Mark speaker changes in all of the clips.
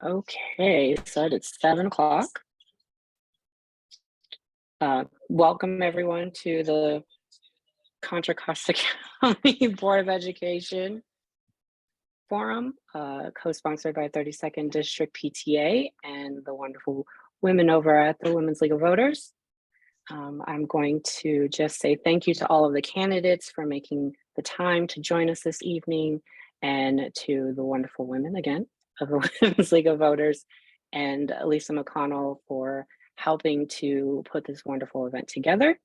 Speaker 1: Okay, so it's 7 o'clock. Welcome everyone to the Contra Costa County Board of Education Forum, co-sponsored by 32nd District PTA and the wonderful women over at the Women's League of Voters. I'm going to just say thank you to all of the candidates for making the time to join us this evening, and to the wonderful women again of the Women's League of Voters, and Lisa McConnell for helping to put this wonderful event together.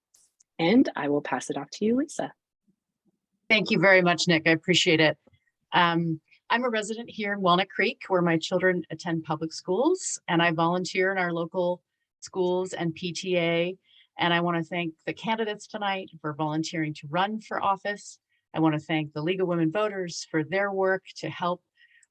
Speaker 1: And I will pass it off to you, Lisa.
Speaker 2: Thank you very much, Nick. I appreciate it. I'm a resident here in Walnut Creek, where my children attend public schools, and I volunteer in our local schools and PTA. And I want to thank the candidates tonight for volunteering to run for office. I want to thank the League of Women Voters for their work to help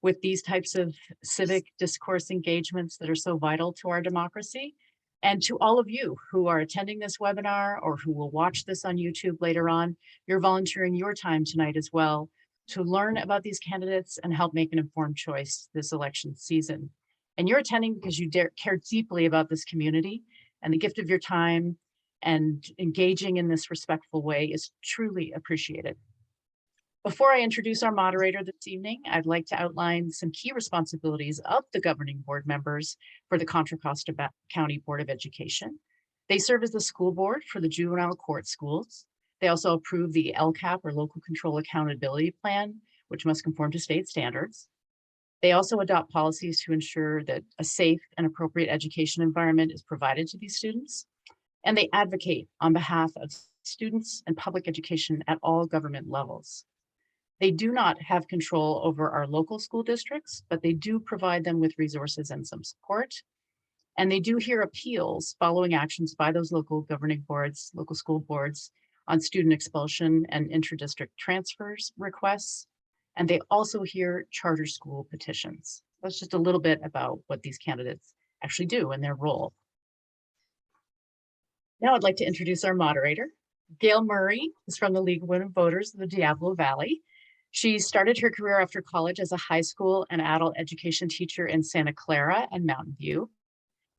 Speaker 2: with these types of civic discourse engagements that are so vital to our democracy. And to all of you who are attending this webinar or who will watch this on YouTube later on, you're volunteering your time tonight as well to learn about these candidates and help make an informed choice this election season. And you're attending because you care deeply about this community, and the gift of your time and engaging in this respectful way is truly appreciated. Before I introduce our moderator this evening, I'd like to outline some key responsibilities of the governing board members for the Contra Costa County Board of Education. They serve as the school board for the juvenile court schools. They also approve the LCAP, or Local Control Accountability Plan, which must conform to state standards. They also adopt policies to ensure that a safe and appropriate education environment is provided to these students. And they advocate on behalf of students and public education at all government levels. They do not have control over our local school districts, but they do provide them with resources and some support. And they do hear appeals following actions by those local governing boards, local school boards, on student expulsion and intra-district transfers requests. And they also hear charter school petitions. That's just a little bit about what these candidates actually do in their role. Now I'd like to introduce our moderator. Gail Murray is from the League of Women Voters of the Diablo Valley. She started her career after college as a high school and adult education teacher in Santa Clara and Mountain View.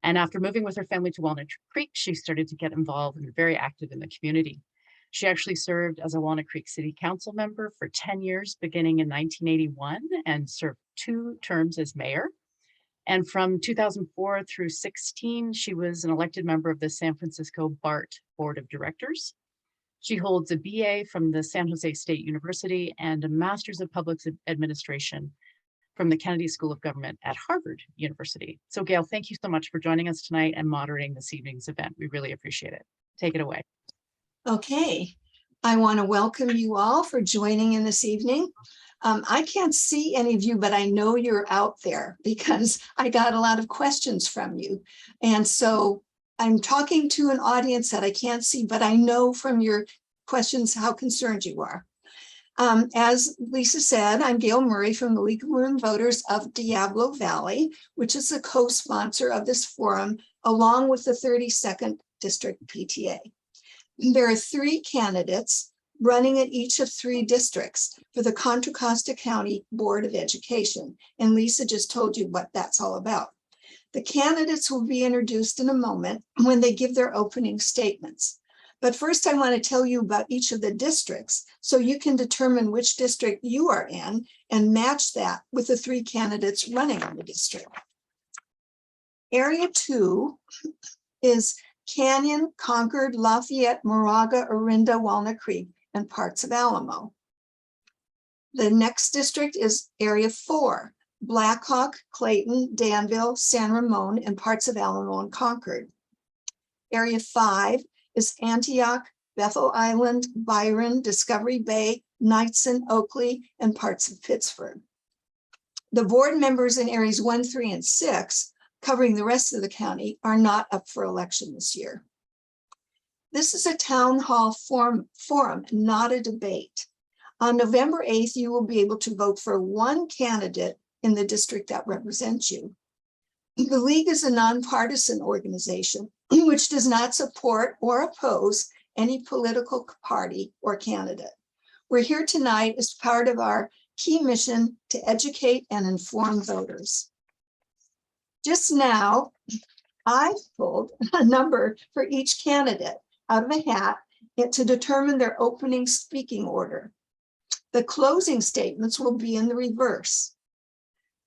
Speaker 2: And after moving with her family to Walnut Creek, she started to get involved and very active in the community. She actually served as a Walnut Creek City Council member for 10 years, beginning in 1981, and served 2 terms as mayor. And from 2004 through 16, she was an elected member of the San Francisco BART Board of Directors. She holds a BA from the San Jose State University and a Master's of Public Administration from the Kennedy School of Government at Harvard University. So Gail, thank you so much for joining us tonight and moderating this evening's event. We really appreciate it. Take it away.
Speaker 3: Okay, I want to welcome you all for joining in this evening. I can't see any of you, but I know you're out there because I got a lot of questions from you. And so I'm talking to an audience that I can't see, but I know from your questions how concerned you are. As Lisa said, I'm Gail Murray from the League of Women Voters of Diablo Valley, which is the co-sponsor of this forum, along with the 32nd District PTA. There are 3 candidates running at each of 3 districts for the Contra Costa County Board of Education. And Lisa just told you what that's all about. The candidates will be introduced in a moment when they give their opening statements. But first, I want to tell you about each of the districts so you can determine which district you are in and match that with the 3 candidates running in the district. Area 2 is Canyon, Concord, Lafayette, Moraga, Orinda, Walnut Creek, and parts of Alamo. The next district is Area 4, Blackhawk, Clayton, Danville, San Ramon, and parts of Alamo and Concord. Area 5 is Antioch, Bethel Island, Byron, Discovery Bay, Knightson, Oakley, and parts of Pittsburgh. The board members in areas 1, 3, and 6, covering the rest of the county, are not up for election this year. This is a town hall forum, not a debate. On November 8th, you will be able to vote for 1 candidate in the district that represents you. The League is a nonpartisan organization which does not support or oppose any political party or candidate. We're here tonight as part of our key mission to educate and inform voters. Just now, I pulled a number for each candidate out of a hat to determine their opening speaking order. The closing statements will be in the reverse.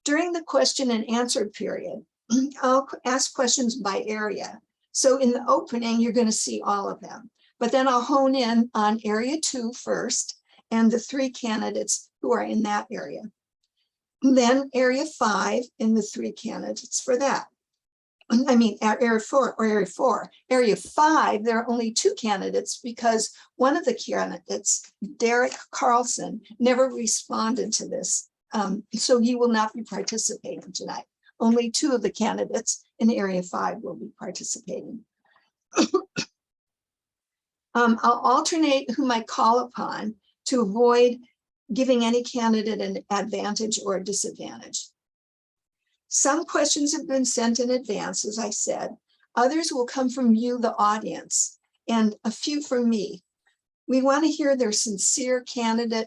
Speaker 3: During the question and answer period, I'll ask questions by area. So in the opening, you're going to see all of them, but then I'll hone in on area 2 first and the 3 candidates who are in that area. Then area 5 and the 3 candidates for that. I mean, area 4 or area 4. Area 5, there are only 2 candidates because one of the candidates, Derek Carlson, never responded to this. So he will not be participating tonight. Only 2 of the candidates in area 5 will be participating. I'll alternate whom I call upon to avoid giving any candidate an advantage or a disadvantage. Some questions have been sent in advance, as I said. Others will come from you, the audience, and a few from me. We want to hear their sincere candidate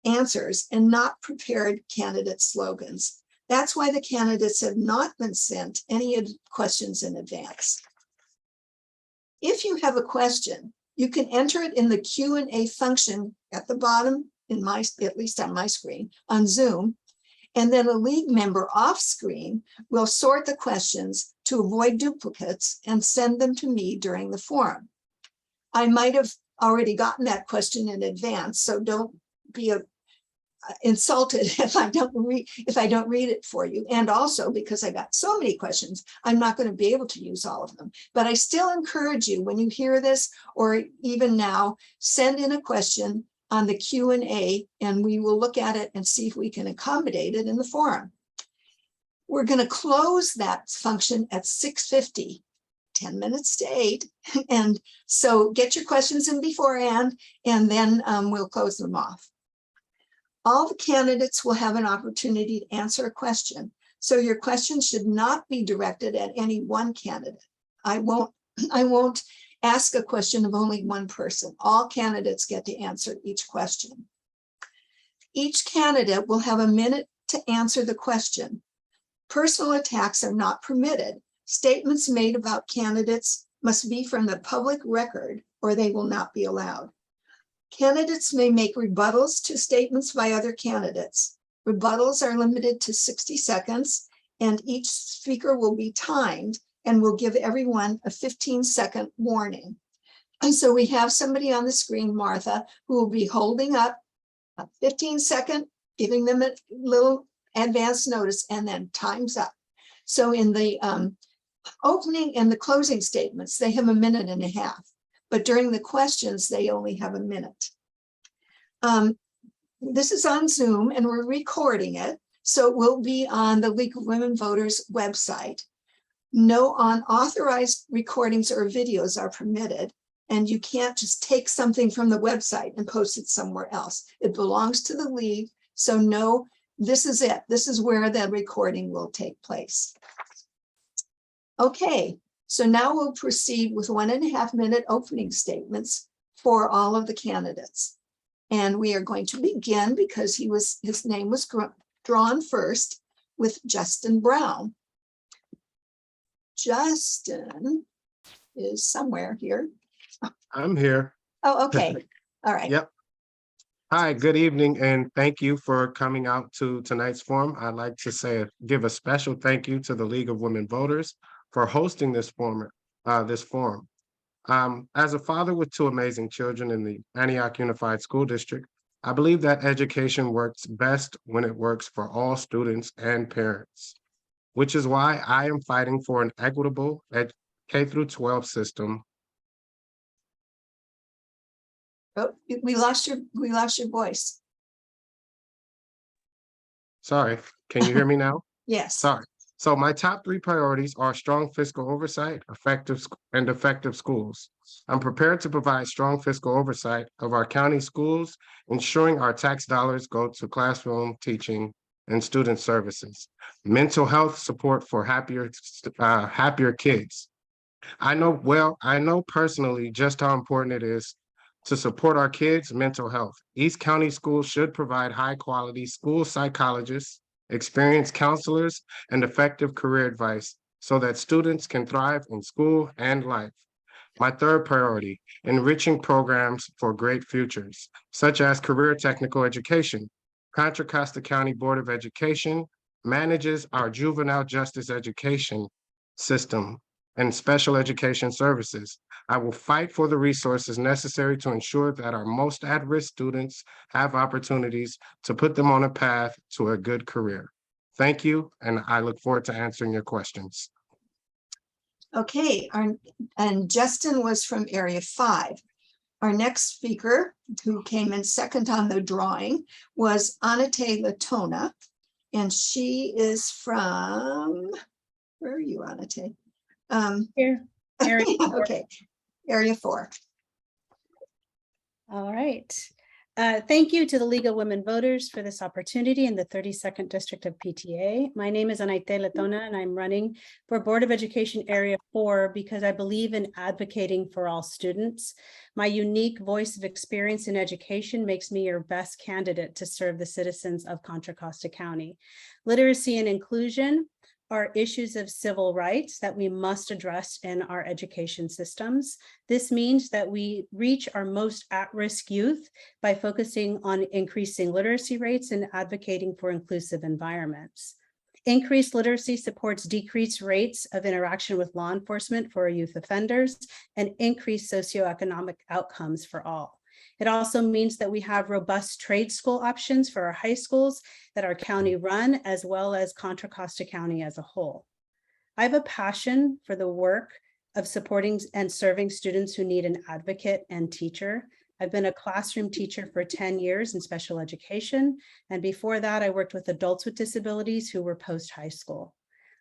Speaker 3: answers and not prepared candidate slogans. That's why the candidates have not been sent any questions in advance. If you have a question, you can enter it in the Q&A function at the bottom, at least on my screen, on Zoom, and then a league member off screen will sort the questions to avoid duplicates and send them to me during the forum. I might have already gotten that question in advance, so don't be insulted if I don't read it for you. And also because I got so many questions, I'm not going to be able to use all of them. But I still encourage you, when you hear this, or even now, send in a question on the Q&A and we will look at it and see if we can accommodate it in the forum. We're going to close that function at 6:50, 10 minutes to 8. And so get your questions in beforehand, and then we'll close them off. All the candidates will have an opportunity to answer a question. So your question should not be directed at any one candidate. I won't ask a question of only one person. All candidates get to answer each question. Each candidate will have a minute to answer the question. Personal attacks are not permitted. Statements made about candidates must be from the public record or they will not be allowed. Candidates may make rebuttals to statements by other candidates. Rebuttals are limited to 60 seconds and each speaker will be timed and will give everyone a 15-second warning. And so we have somebody on the screen, Martha, who will be holding up a 15-second, giving them a little advance notice, and then time's up. So in the opening and the closing statements, they have a minute and a half. But during the questions, they only have a minute. This is on Zoom and we're recording it. So it will be on the League of Women Voters website. No unauthorized recordings or videos are permitted. And you can't just take something from the website and post it somewhere else. It belongs to the League. So no, this is it. This is where the recording will take place. Okay. So now we'll proceed with 1.5-minute opening statements for all of the candidates. And we are going to begin because his name was drawn first with Justin Brown. Justin is somewhere here.
Speaker 4: I'm here.
Speaker 3: Oh, okay. All right.
Speaker 4: Yep. Hi, good evening, and thank you for coming out to tonight's forum. I'd like to give a special thank you to the League of Women Voters for hosting this forum. As a father with 2 amazing children in the Antioch Unified School District, I believe that education works best when it works for all students and parents, which is why I am fighting for an equitable K-12 system.
Speaker 3: Oh, we lost your voice.
Speaker 4: Sorry, can you hear me now?
Speaker 3: Yes.
Speaker 4: Sorry. So my top 3 priorities are strong fiscal oversight, effective schools. I'm prepared to provide strong fiscal oversight of our county schools, ensuring our tax dollars go to classroom teaching and student services. Mental health support for happier kids. I know personally just how important it is to support our kids' mental health. East County schools should provide high quality school psychologists, experienced counselors, and effective career advice so that students can thrive in school and life. My third priority, enriching programs for great futures, such as career technical education. Contra Costa County Board of Education manages our juvenile justice education system and special education services. I will fight for the resources necessary to ensure that our most at-risk students have opportunities to put them on a path to a good career. Thank you, and I look forward to answering your questions.
Speaker 3: Okay, and Justin was from Area 5. Our next speaker, who came in second on the drawing, was Anate Latona, and she is from, where are you, Anate?
Speaker 5: Here, Area 4.
Speaker 3: Okay, Area 4.
Speaker 5: All right. Thank you to the League of Women Voters for this opportunity in the 32nd District of PTA. My name is Anaite Latona, and I'm running for Board of Education Area 4 because I believe in advocating for all students. My unique voice of experience in education makes me your best candidate to serve the citizens of Contra Costa County. Literacy and inclusion are issues of civil rights that we must address in our education systems. This means that we reach our most at-risk youth by focusing on increasing literacy rates and advocating for inclusive environments. Increased literacy supports decreased rates of interaction with law enforcement for youth offenders and increased socioeconomic outcomes for all. It also means that we have robust trade school options for our high schools that our county run, as well as Contra Costa County as a whole. I have a passion for the work of supporting and serving students who need an advocate and teacher. I've been a classroom teacher for 10 years in special education, and before that, I worked with adults with disabilities who were post-high school.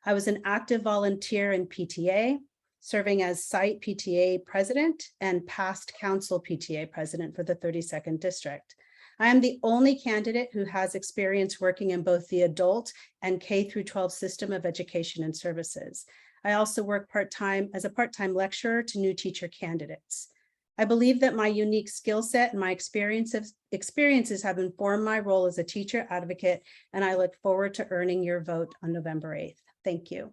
Speaker 5: I was an active volunteer in PTA, serving as site PTA president and past council PTA president for the 32nd District. I am the only candidate who has experience working in both the adult and K-12 system of education and services. I also work part-time as a part-time lecturer to new teacher candidates. I believe that my unique skill set and my experiences have informed my role as a teacher advocate, and I look forward to earning your vote on November 8th. Thank you.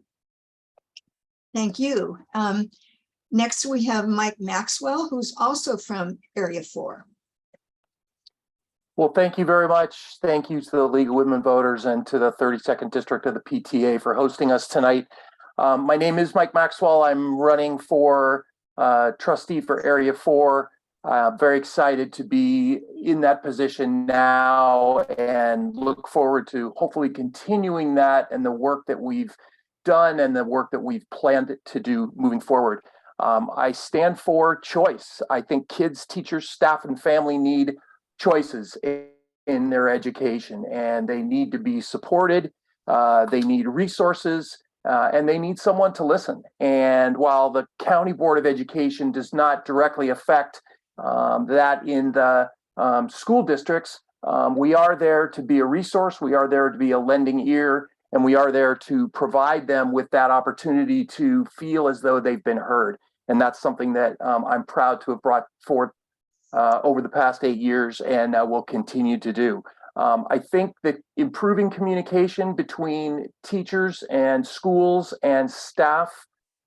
Speaker 3: Thank you. Next, we have Mike Maxwell, who's also from Area 4.
Speaker 6: Well, thank you very much. Thank you to the League of Women Voters and to the 32nd District of the PTA for hosting us tonight. My name is Mike Maxwell. I'm running for trustee for Area 4. Very excited to be in that position now and look forward to hopefully continuing that and the work that we've done and the work that we've planned to do moving forward. I stand for choice. I think kids, teachers, staff, and family need choices in their education, and they need to be supported. They need resources, and they need someone to listen. And while the County Board of Education does not directly affect that in the school districts, we are there to be a resource. We are there to be a lending ear, and we are there to provide them with that opportunity to feel as though they've been heard. And that's something that I'm proud to have brought forth over the past 8 years and will continue to do. I think that improving communication between teachers and schools and staff,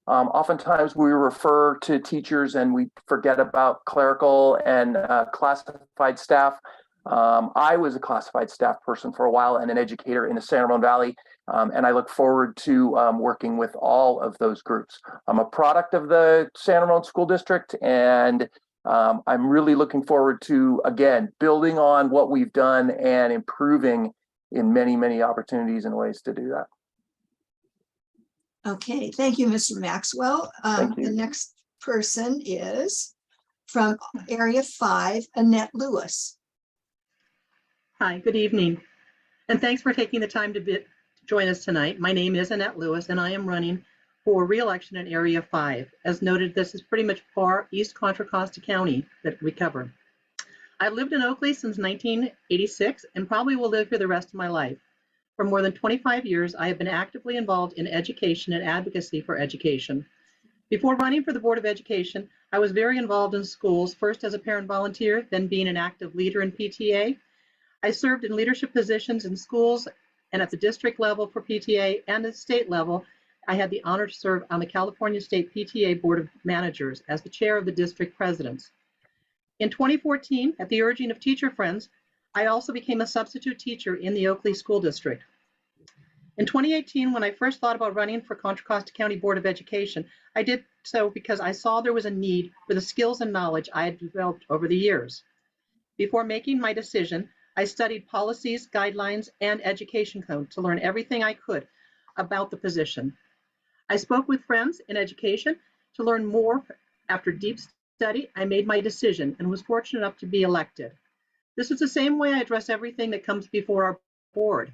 Speaker 6: oftentimes we refer to teachers and we forget about clerical and classified staff. I was a classified staff person for a while and an educator in the San Ramon Valley, and I look forward to working with all of those groups. I'm a product of the San Ramon School District, and I'm really looking forward to, again, building on what we've done and improving in many, many opportunities and ways to do that.
Speaker 3: Okay, thank you, Mr. Maxwell.
Speaker 6: Thank you.
Speaker 3: The next person is from Area 5, Annette Lewis.
Speaker 7: Hi, good evening, and thanks for taking the time to join us tonight. My name is Annette Lewis, and I am running for re-election in Area 5. As noted, this is pretty much far East Contra Costa County that we cover. I've lived in Oakley since 1986 and probably will live here the rest of my life. For more than 25 years, I have been actively involved in education and advocacy for education. Before running for the Board of Education, I was very involved in schools, first as a parent volunteer, then being an active leader in PTA. I served in leadership positions in schools And at the district level for PTA and the state level, I had the honor to serve on the California State PTA Board of Managers as the chair of the district presidents. In 2014, at the urging of teacher friends, I also became a substitute teacher in the Oakley School District. In 2018, when I first thought about running for Contra Costa County Board of Education, I did so because I saw there was a need for the skills and knowledge I had developed over the years. Before making my decision, I studied policies, guidelines, and education code to learn everything I could about the position. I spoke with friends in education to learn more. After deep study, I made my decision and was fortunate enough to be elected. This is the same way I address everything that comes before our board.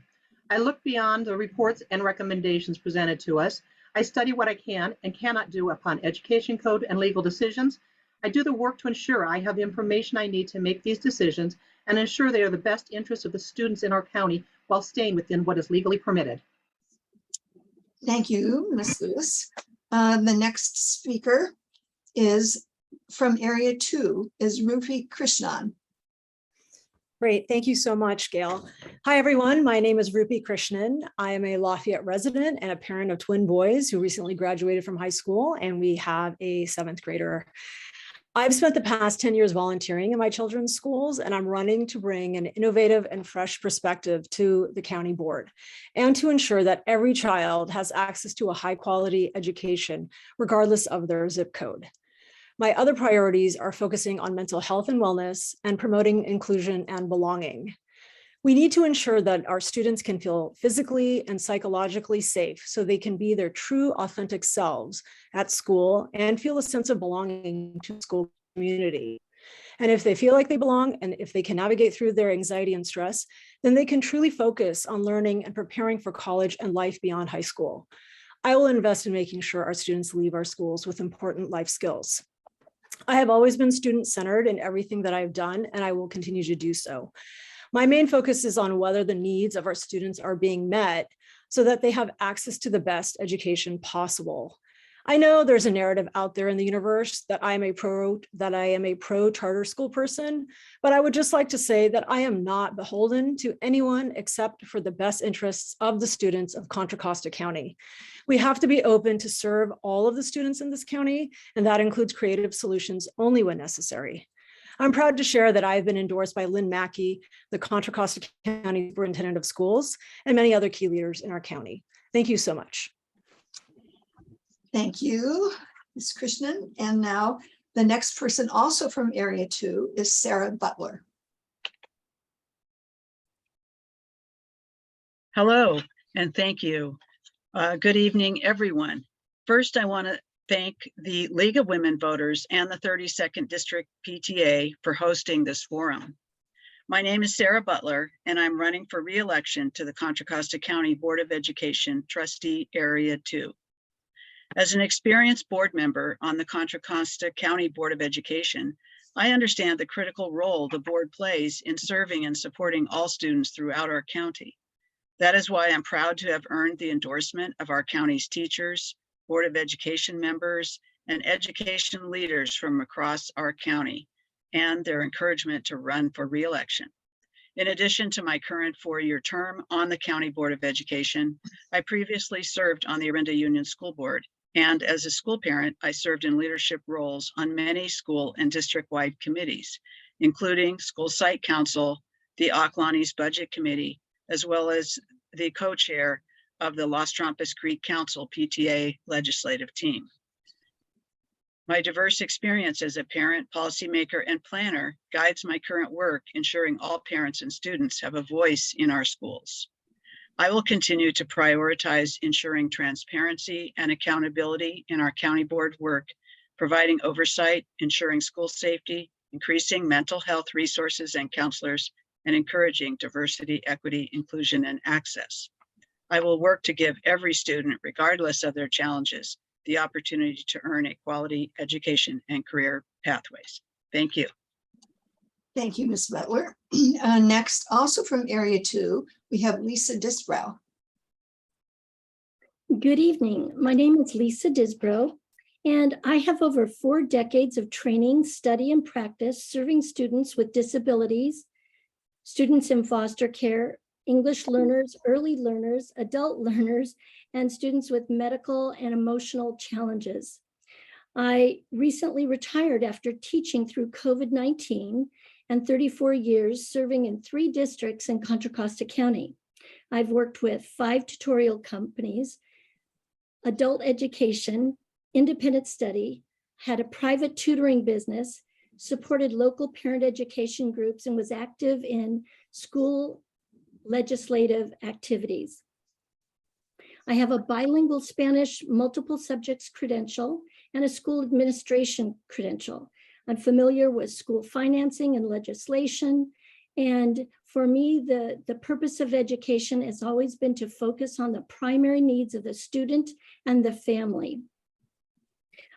Speaker 7: I look beyond the reports and recommendations presented to us. I study what I can and cannot do upon education code and legal decisions. I do the work to ensure I have the information I need to make these decisions and ensure they are the best interests of the students in our county while staying within what is legally permitted.
Speaker 3: Thank you, Ms. Lewis. The next speaker is from Area 2, is Rupi Krishnan.
Speaker 8: Great. Thank you so much, Gail. Hi, everyone. My name is Rupi Krishnan. I am a Lafayette resident and a parent of twin boys who recently graduated from high school, and we have a 7th grader. I've spent the past 10 years volunteering in my children's schools, and I'm running to bring an innovative and fresh perspective to the county board and to ensure that every child has access to a high-quality education, regardless of their zip code. My other priorities are focusing on mental health and wellness and promoting inclusion and belonging. We need to ensure that our students can feel physically and psychologically safe so they can be their true, authentic selves at school and feel a sense of belonging to the school community. And if they feel like they belong and if they can navigate through their anxiety and stress, then they can truly focus on learning and preparing for college and life beyond high school. I will invest in making sure our students leave our schools with important life skills. I have always been student-centered in everything that I've done, and I will continue to do so. My main focus is on whether the needs of our students are being met so that they have access to the best education possible. I know there's a narrative out there in the universe that I am a pro charter school person, but I would just like to say that I am not beholden to anyone except for the best interests of the students of Contra Costa County. We have to be open to serve all of the students in this county, and that includes creative solutions only when necessary. I'm proud to share that I've been endorsed by Lynn Mackey, the Contra Costa County Superintendent of Schools, and many other key leaders in our county. Thank you so much.
Speaker 3: Thank you, Ms. Krishnan. And now the next person also from Area 2 is Sarah Butler.
Speaker 9: Hello, and thank you. Good evening, everyone. First, I want to thank the League of Women Voters and the 32nd District PTA for hosting this forum. My name is Sarah Butler, and I'm running for re-election to the Contra Costa County Board of Education Trustee Area 2. As an experienced board member on the Contra Costa County Board of Education, I understand the critical role the board plays in serving and supporting all students throughout our county. That is why I'm proud to have earned the endorsement of our county's teachers, Board of Education members, and education leaders from across our county, and their encouragement to run for re-election. In addition to my current 4-year term on the County Board of Education, I previously served on the Orinda Union School Board, and as a school parent, I served in leadership roles on many school and district-wide committees, including School Site Council, the Ocklawanee's Budget Committee, as well as the co-chair of the Las Trampas Creek Council PTA legislative team. My diverse experience as a parent, policymaker, and planner guides my current work, ensuring all parents and students have a voice in our schools. I will continue to prioritize ensuring transparency and accountability in our county board work, providing oversight, ensuring school safety, increasing mental health resources and counselors, and encouraging diversity, equity, inclusion, and access. I will work to give every student, regardless of their challenges, the opportunity to earn a quality education and career pathways. Thank you.
Speaker 3: Thank you, Ms. Butler. Next, also from Area 2, we have Lisa Disbrow.
Speaker 10: Good evening. My name is Lisa Disbrow, and I have over 4 decades of training, study, and practice serving students with disabilities, students in foster care, English learners, early learners, adult learners, and students with medical and emotional challenges. I recently retired after teaching through COVID-19 and 34 years serving in 3 districts in Contra Costa County. I've worked with 5 tutorial companies, adult education, independent study, had a private tutoring business, supported local parent education groups, and was active in school legislative activities. I have a bilingual Spanish multiple subjects credential and a school administration credential. I'm familiar with school financing and legislation. And for me, the purpose of education has always been to focus on the primary needs of the student and the family.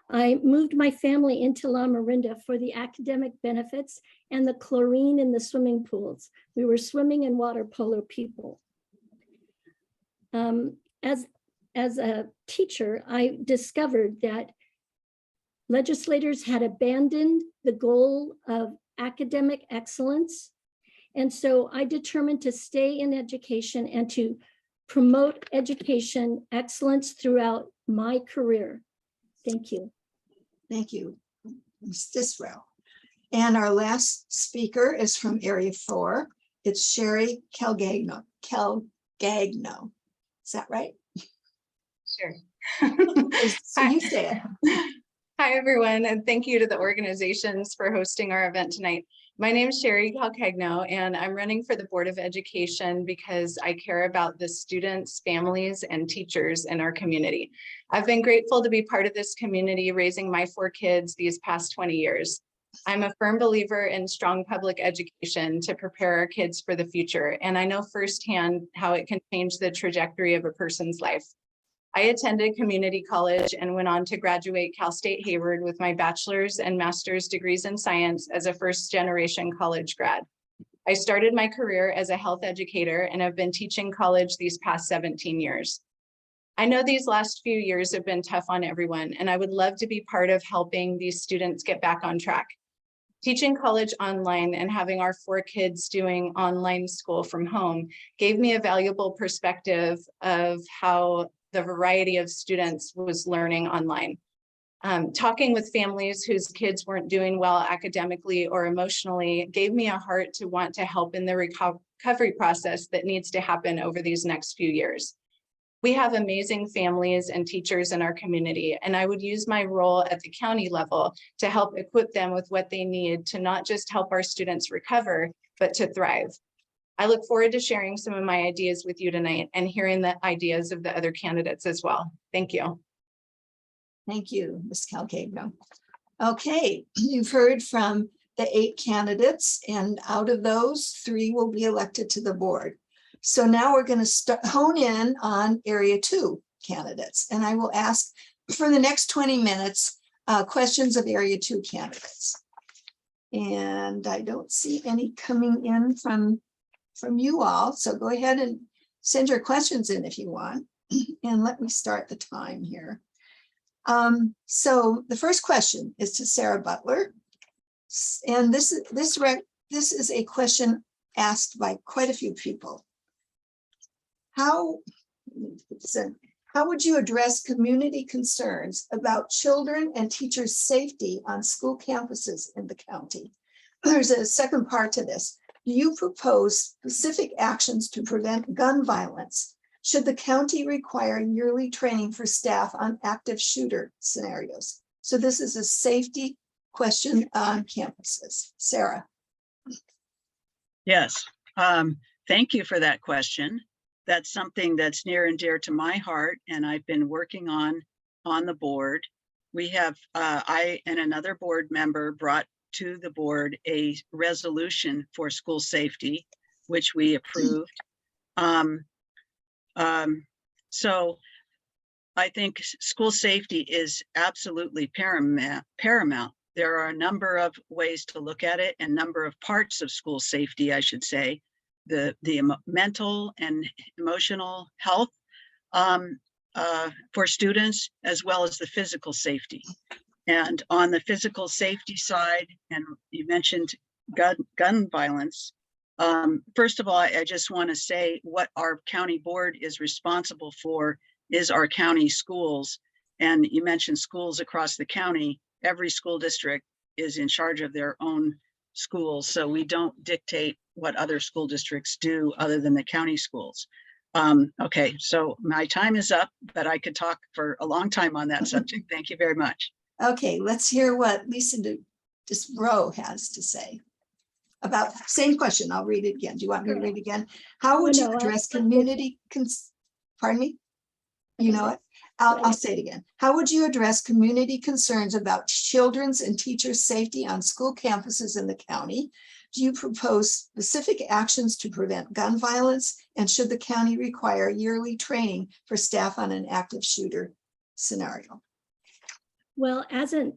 Speaker 10: I moved my family into La Marinda for the academic benefits and the chlorine in the swimming pools. We were swimming and water polo people. As a teacher, I discovered that legislators had abandoned the goal of academic excellence. And so I determined to stay in education and to promote education excellence throughout my career. Thank you.
Speaker 3: Thank you, Ms. Disbrow. And our last speaker is from Area 4. It's Sherry Calgagno. Is that right?
Speaker 11: Sure.
Speaker 3: So you say it.
Speaker 11: Hi, everyone, and thank you to the organizations for hosting our event tonight. My name is Sherry Calcagno, and I'm running for the Board of Education because I care about the students, families, and teachers in our community. I've been grateful to be part of this community, raising my 4 kids these past 20 years. I'm a firm believer in strong public education to prepare our kids for the future, and I know firsthand how it can change the trajectory of a person's life. I attended community college and went on to graduate Cal State Hayward with my bachelor's and master's degrees in science as a first-generation college grad. I started my career as a health educator and have been teaching college these past 17 years. I know these last few years have been tough on everyone, and I would love to be part of helping these students get back on track. Teaching college online and having our 4 kids doing online school from home gave me a valuable perspective of how the variety of students was learning online. Talking with families whose kids weren't doing well academically or emotionally gave me a heart to want to help in the recovery process that needs to happen over these next few years. We have amazing families and teachers in our community, and I would use my role at the county level to help equip them with what they need to not just help our students recover, but to thrive. I look forward to sharing some of my ideas with you tonight and hearing the ideas of the other candidates as well. Thank you.
Speaker 3: Thank you, Ms. Calcagno. Okay, you've heard from the 8 candidates, and out of those, 3 will be elected to the board. So now we're going to hone in on Area 2 candidates, and I will ask for the next 20 minutes questions of Area 2 candidates. And I don't see any coming in from you all, so go ahead and send your questions in if you want. And let me start the time here. So the first question is to Sarah Butler, and this is a question asked by quite a few people. How would you address community concerns about children and teachers' safety on school campuses in the county? There's a second part to this. Do you propose specific actions to prevent gun violence? Should the county require yearly training for staff on active shooter scenarios? So this is a safety question on campuses. Sarah.
Speaker 9: Yes, thank you for that question. That's something that's near and dear to my heart, and I've been working on the board. We have, I and another board member brought to the board a resolution for school safety, which we approved. So I think school safety is absolutely paramount. There are a number of ways to look at it, and number of parts of school safety, I should say. The mental and emotional health for students, as well as the physical safety. And on the physical safety side, and you mentioned gun violence, First of all, I just want to say what our county board is responsible for is our county schools. And you mentioned schools across the county. Every school district is in charge of their own schools. So we don't dictate what other school districts do other than the county schools. Okay, so my time is up, but I could talk for a long time on that subject. Thank you very much.
Speaker 3: Okay, let's hear what Lisa Rowe has to say about, same question. I'll read it again. Do you want me to read it again? How would you
Speaker 10: No,
Speaker 3: address community, pardon me? You know it? I'll say it again. How would you address community concerns about children's and teachers' safety on school campuses in the county? Do you propose specific actions to prevent gun violence? And should the county require yearly training for staff on an active shooter scenario?
Speaker 10: Well, as a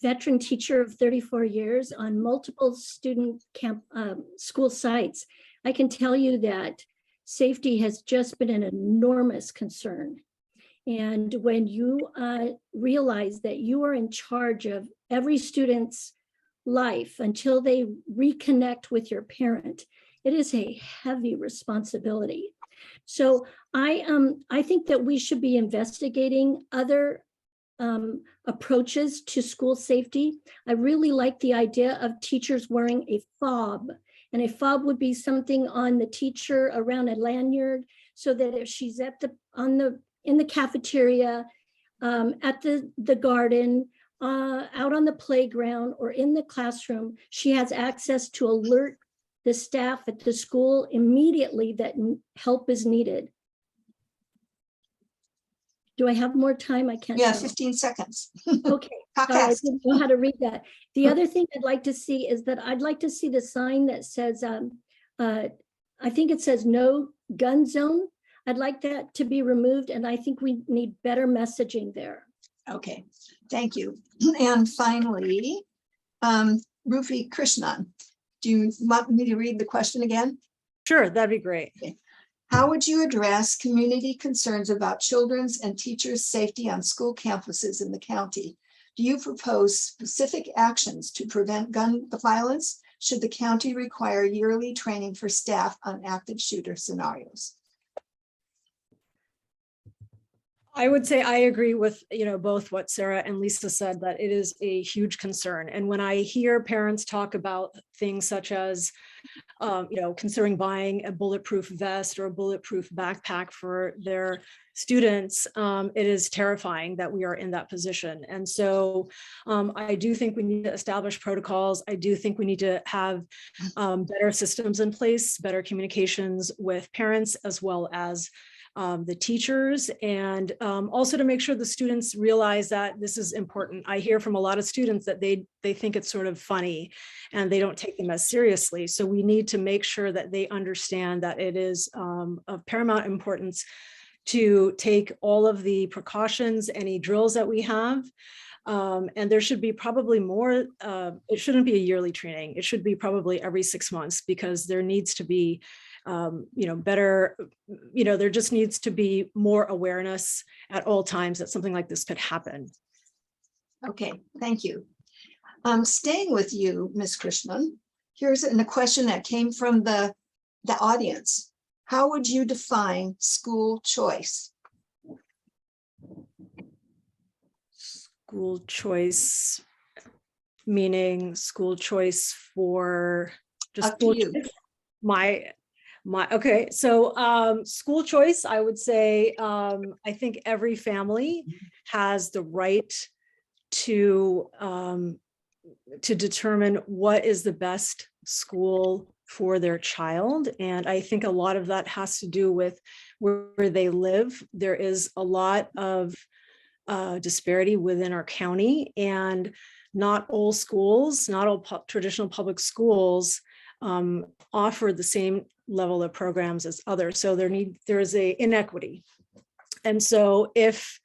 Speaker 10: veteran teacher of 34 years on multiple student school sites, I can tell you that safety has just been an enormous concern. And when you realize that you are in charge of every student's life until they reconnect with your parent, it is a heavy responsibility. So I think that we should be investigating other approaches to school safety. I really like the idea of teachers wearing a fob, and a fob would be something on the teacher around a lanyard, so that if she's at in the cafeteria, at the garden, out on the playground, or in the classroom, she has access to alert the staff at the school immediately that help is needed. Do I have more time? I can't.
Speaker 3: Yeah,
Speaker 10: tell.
Speaker 3: 15 seconds.
Speaker 10: Okay.
Speaker 3: Talk
Speaker 10: Sorry, I
Speaker 3: fast.
Speaker 10: didn't know how to read that. The other thing I'd like to see is that I'd like to see the sign that says, I think it says no gun zone. I'd like that to be removed, and I think we need better messaging there.
Speaker 3: Okay, thank you. And finally, Rufi Krishnan, do you want me to read the question again?
Speaker 8: Sure, that'd be great.
Speaker 3: How would you address community concerns about children's and teachers' safety on school campuses in the county? Do you propose specific actions to prevent gun violence? Should the county require yearly training for staff on active shooter scenarios?
Speaker 8: I would say I agree with, both what Sarah and Lisa said, that it is a huge concern. And when I hear parents talk about things such as, considering buying a bulletproof vest or a bulletproof backpack for their students, it is terrifying that we are in that position. And so I do think we need to establish protocols. I do think we need to have better systems in place, better communications with parents, as well as the teachers, and also to make sure the students realize that this is important. I hear from a lot of students that they think it's sort of funny and they don't take them as seriously. So we need to make sure that they understand that it is of paramount importance to take all of the precautions, any drills that we have. And there should be probably more, it shouldn't be a yearly training. It should be probably every 6 months, because there needs to be better, there just needs to be more awareness at all times that something like this could happen.
Speaker 3: Okay, thank you. Staying with you, Ms. Krishnan, here's a question that came from the audience. How would you define school choice?
Speaker 8: School choice, meaning school choice for just school choice? Okay, so school choice, I would say, I think every family has the right to determine what is the best school for their child. And I think a lot of that has to do with where they live. There is a lot of disparity within our county, and not all schools, not all traditional public schools offer the same level of programs as others. So there is a inequity. And so if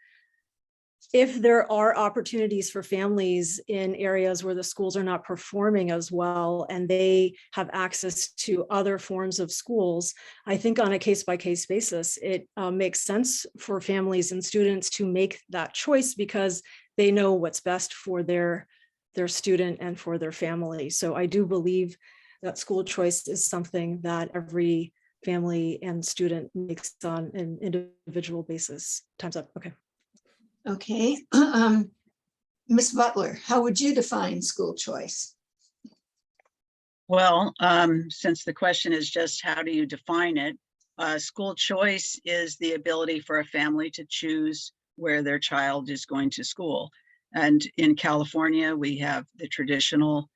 Speaker 8: there are opportunities for families in areas where the schools are not performing as well, and they have access to other forms of schools, I think on a case-by-case basis, it makes sense for families and students to make that choice, because they know what's best for their student and for their family. So I do believe that school choice is something that every family and student makes on an individual basis. Time's up. Okay.
Speaker 3: Okay. Ms. Butler, how would you define school choice?
Speaker 9: Well, since the question is just how do you define it? School choice is the ability for a family to choose where their child is going to school. And in California, we have the traditional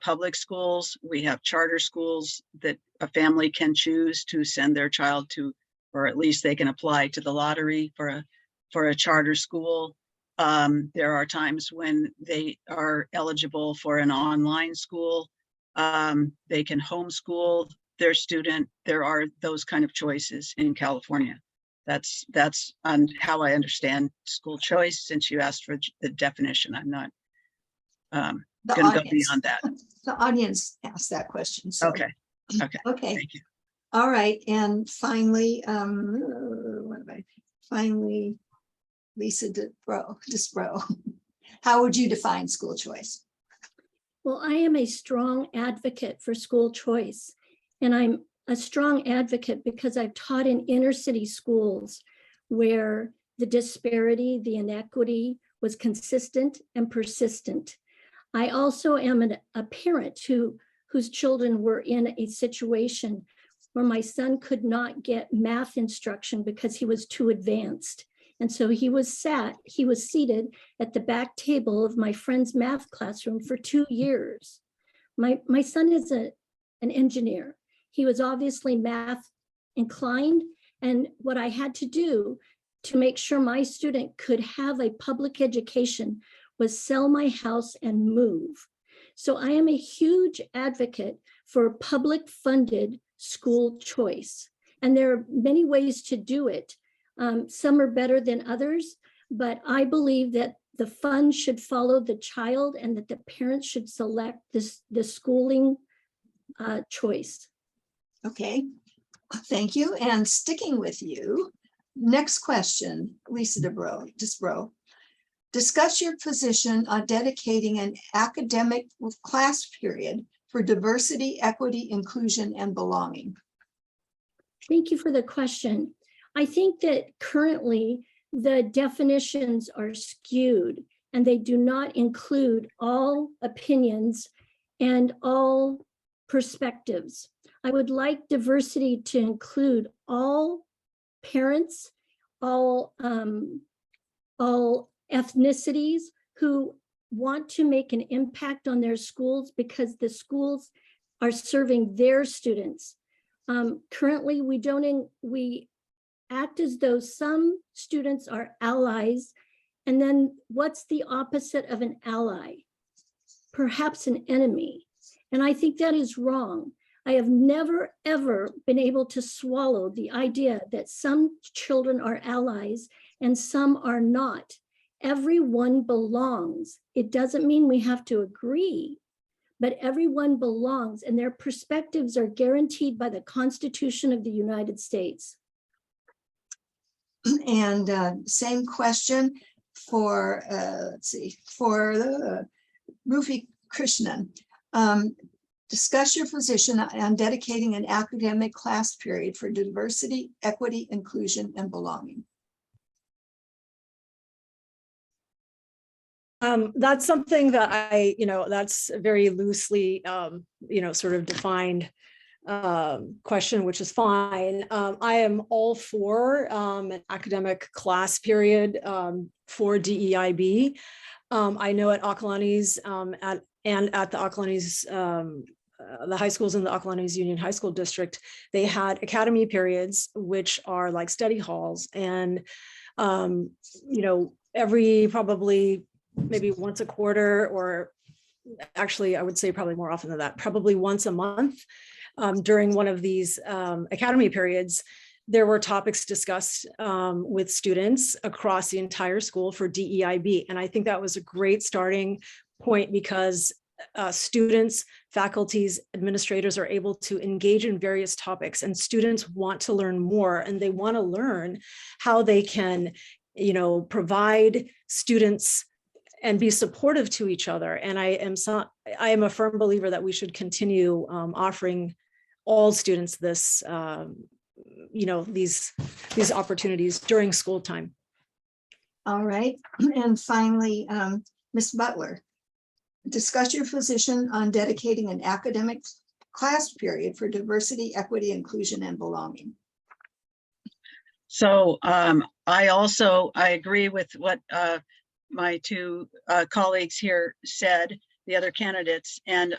Speaker 9: public schools. We have charter schools that a family can choose to send their child to, or at least they can apply to the lottery for a charter school. There are times when they are eligible for an online school. They can homeschool their student. There are those kind of choices in California. That's on how I understand school choice. Since you asked for the definition, I'm not going to go beyond that.
Speaker 3: The audience asked that question. So.
Speaker 9: Okay.
Speaker 3: Okay.
Speaker 9: Thank you.
Speaker 3: All right. And finally, Lisa Disbro, how would you define school choice?
Speaker 10: Well, I am a strong advocate for school choice, and I'm a strong advocate because I've taught in inner city schools where the disparity, the inequity was consistent and persistent. I also am a parent whose children were in a situation where my son could not get math instruction because he was too advanced. And so he was seated at the back table of my friend's math classroom for 2 years. My son is an engineer. He was obviously math inclined. And what I had to do to make sure my student could have a public education was sell my house and move. So I am a huge advocate for public funded school choice. And there are many ways to do it. Some are better than others, but I believe that the funds should follow the child and that the parents should select the schooling choice.
Speaker 3: Okay, thank you. And sticking with you, next question, Lisa Disbro. Discuss your position on dedicating an academic class period for diversity, equity, inclusion, and belonging.
Speaker 10: Thank you for the question. I think that currently the definitions are skewed and they do not include all opinions and all perspectives. I would like diversity to include all parents, all ethnicities who want to make an impact on their schools because the schools are serving their students. Currently, we act as though some students are allies, and then what's the opposite of an ally? Perhaps an enemy. And I think that is wrong. I have never, ever been able to swallow the idea that some children are allies and some are not. Everyone belongs. It doesn't mean we have to agree, but everyone belongs and their perspectives are guaranteed by the Constitution of the United States.
Speaker 3: And same question for, for Rufi Krishnan. Discuss your position on dedicating an academic class period for diversity, equity, inclusion, and belonging.
Speaker 8: That's something that that's very loosely, sort of defined question, which is fine. I am all for an academic class period for DEIB. I know at Acalanes at the Acalanes, the high schools in the Acalanes Union High School District, they had academy periods, which are like study halls. And, every probably maybe once a quarter, or actually I would say probably more often than that, probably once a month during one of these academy periods, there were topics discussed with students across the entire school for DEIB. And I think that was a great starting point because students, faculties, administrators are able to engage in various topics, and students want to learn more, and they want to learn how they can, provide students and be supportive to each other. And I am a firm believer that we should continue offering all students this, these opportunities during school time.
Speaker 3: All right. And finally, Ms. Butler, discuss your position on dedicating an academic class period for diversity, equity, inclusion, and belonging.
Speaker 9: So I agree with what my two colleagues here said, the other candidates. And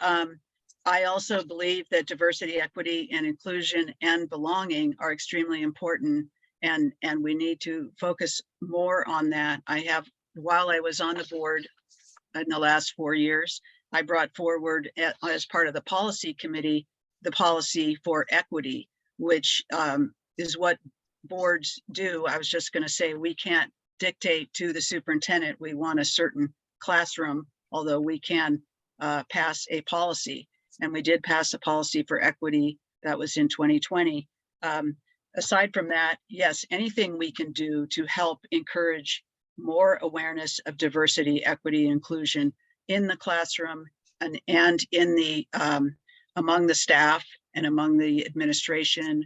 Speaker 9: I also believe that diversity, equity, and inclusion and belonging are extremely important. And we need to focus more on that. While I was on the board in the last 4 years, I brought forward as part of the policy committee, the policy for equity, which is what boards do. I was just going to say, we can't dictate to the superintendent we want a certain classroom, although we can pass a policy. And we did pass a policy for equity that was in 2020. Aside from that, yes, anything we can do to help encourage more awareness of diversity, equity, inclusion in the classroom and in the among the staff and among the administration,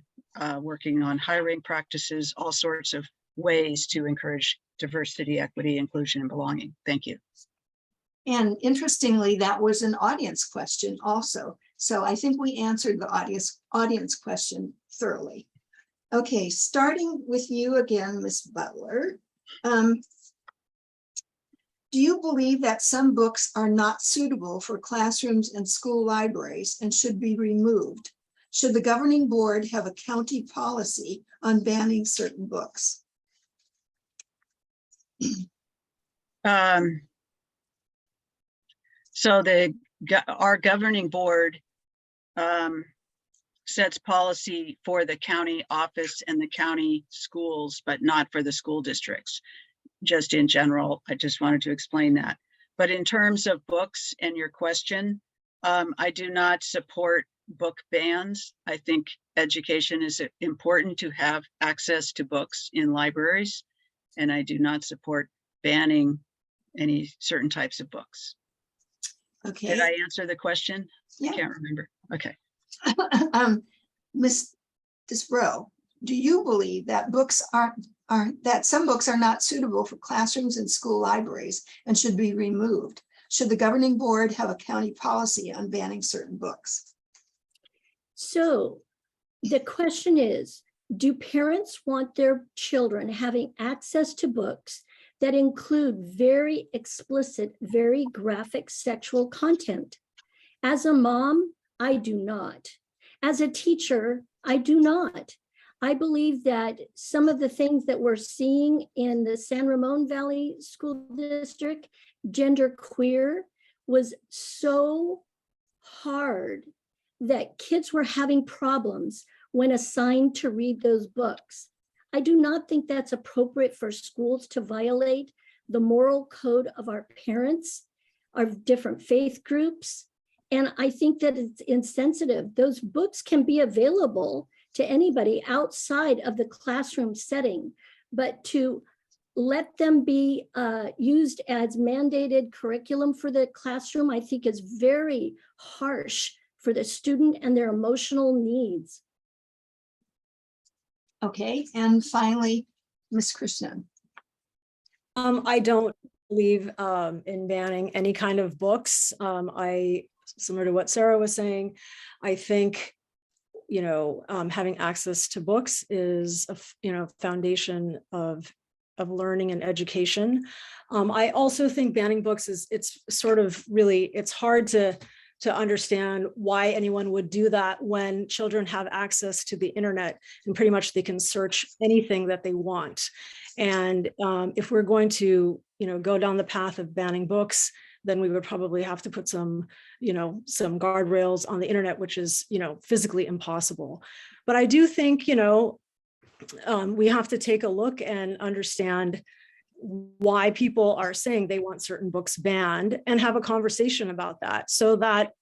Speaker 9: working on hiring practices, all sorts of ways to encourage diversity, equity, inclusion, and belonging. Thank you.
Speaker 3: And interestingly, that was an audience question also. So I think we answered the audience question thoroughly. Okay, starting with you again, Ms. Butler. Do you believe that some books are not suitable for classrooms and school libraries and should be removed? Should the governing board have a county policy on banning certain books?
Speaker 9: So our governing board sets policy for the county office and the county schools, but not for the school districts. Just in general, I just wanted to explain that. But in terms of books and your question, I do not support book bans. I think education is important to have access to books in libraries, and I do not support banning any certain types of books.
Speaker 3: Okay.
Speaker 9: Did I answer the question?
Speaker 3: Yeah.
Speaker 9: I can't remember. Okay.
Speaker 3: Ms. Disbrow, do you believe that some books are not suitable for classrooms and school libraries and should be removed? Should the governing board have a county policy on banning certain books?
Speaker 10: So the question is, do parents want their children having access to books that include very explicit, very graphic sexual content? As a mom, I do not. As a teacher, I do not. I believe that some of the things that we're seeing in the San Ramon Valley School District, genderqueer, was so hard that kids were having problems when assigned to read those books. I do not think that's appropriate for schools to violate the moral code of our parents, of different faith groups. And I think that it's insensitive. Those books can be available to anybody outside of the classroom setting, but to let them be used as mandated curriculum for the classroom, I think is very harsh for the student and their emotional needs.
Speaker 3: Okay, and finally, Ms. Krishnan.
Speaker 8: I don't believe in banning any kind of books. Similar to what Sarah was saying, I think, having access to books is a foundation of learning and education. I also think banning books it's hard to understand why anyone would do that when children have access to the internet and pretty much they can search anything that they want. And if we're going to, go down the path of banning books, then we would probably have to put some guardrails on the internet, which is, physically impossible. But I do think, we have to take a look and understand why people are saying they want certain books banned and have a conversation about that so that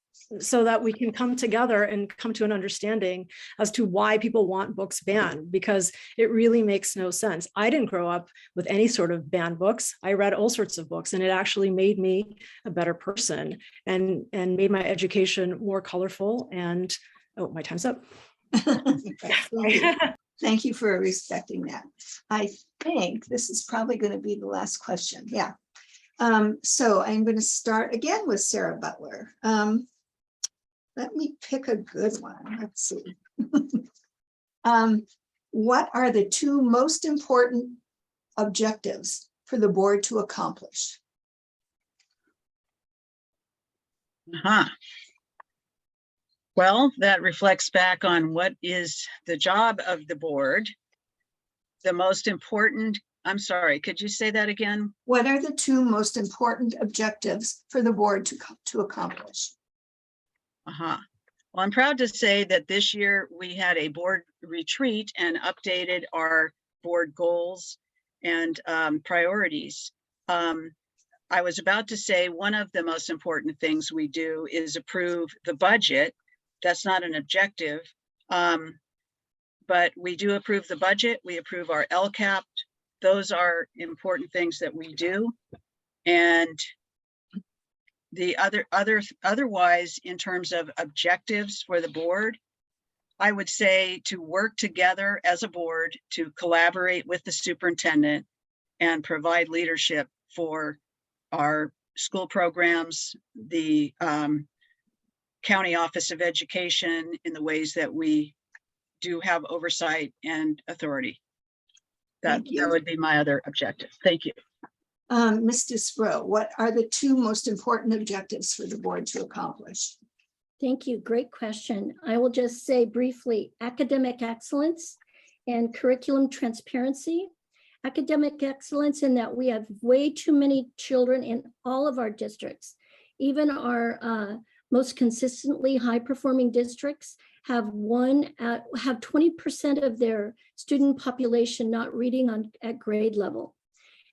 Speaker 8: so that we can come together and come to an understanding as to why people want books banned, because it really makes no sense. I didn't grow up with any sort of banned books. I read all sorts of books, and it actually made me a better person and made my education more colorful. And oh, my time's up.
Speaker 3: Thank you for respecting that. I think this is probably going to be the last question. Yeah. So I'm going to start again with Sarah Butler. Let me pick a good one. Let's see. What are the two most important objectives for the board to accomplish?
Speaker 9: Well, that reflects back on what is the job of the board. The most important, I'm sorry, could you say that again?
Speaker 3: What are the two most important objectives for the board to accomplish?
Speaker 9: Well, I'm proud to say that this year we had a board retreat and updated our board goals and priorities. I was about to say one of the most important things we do is approve the budget. That's not an objective, but we do approve the budget. We approve our LCAP. Those are important things that we do. And the otherwise, in terms of objectives for the board, I would say to work together as a board to collaborate with the superintendent and provide leadership for our school programs, the County Office of Education in the ways that we do have oversight and authority. That would be my other objective. Thank you.
Speaker 3: Ms. Disbrow, what are the two most important objectives for the board to accomplish?
Speaker 10: Thank you. Great question. I will just say briefly, academic excellence and curriculum transparency. Academic excellence in that we have way too many children in all of our districts. Even our most consistently high-performing districts have 20% of their student population not reading at grade level.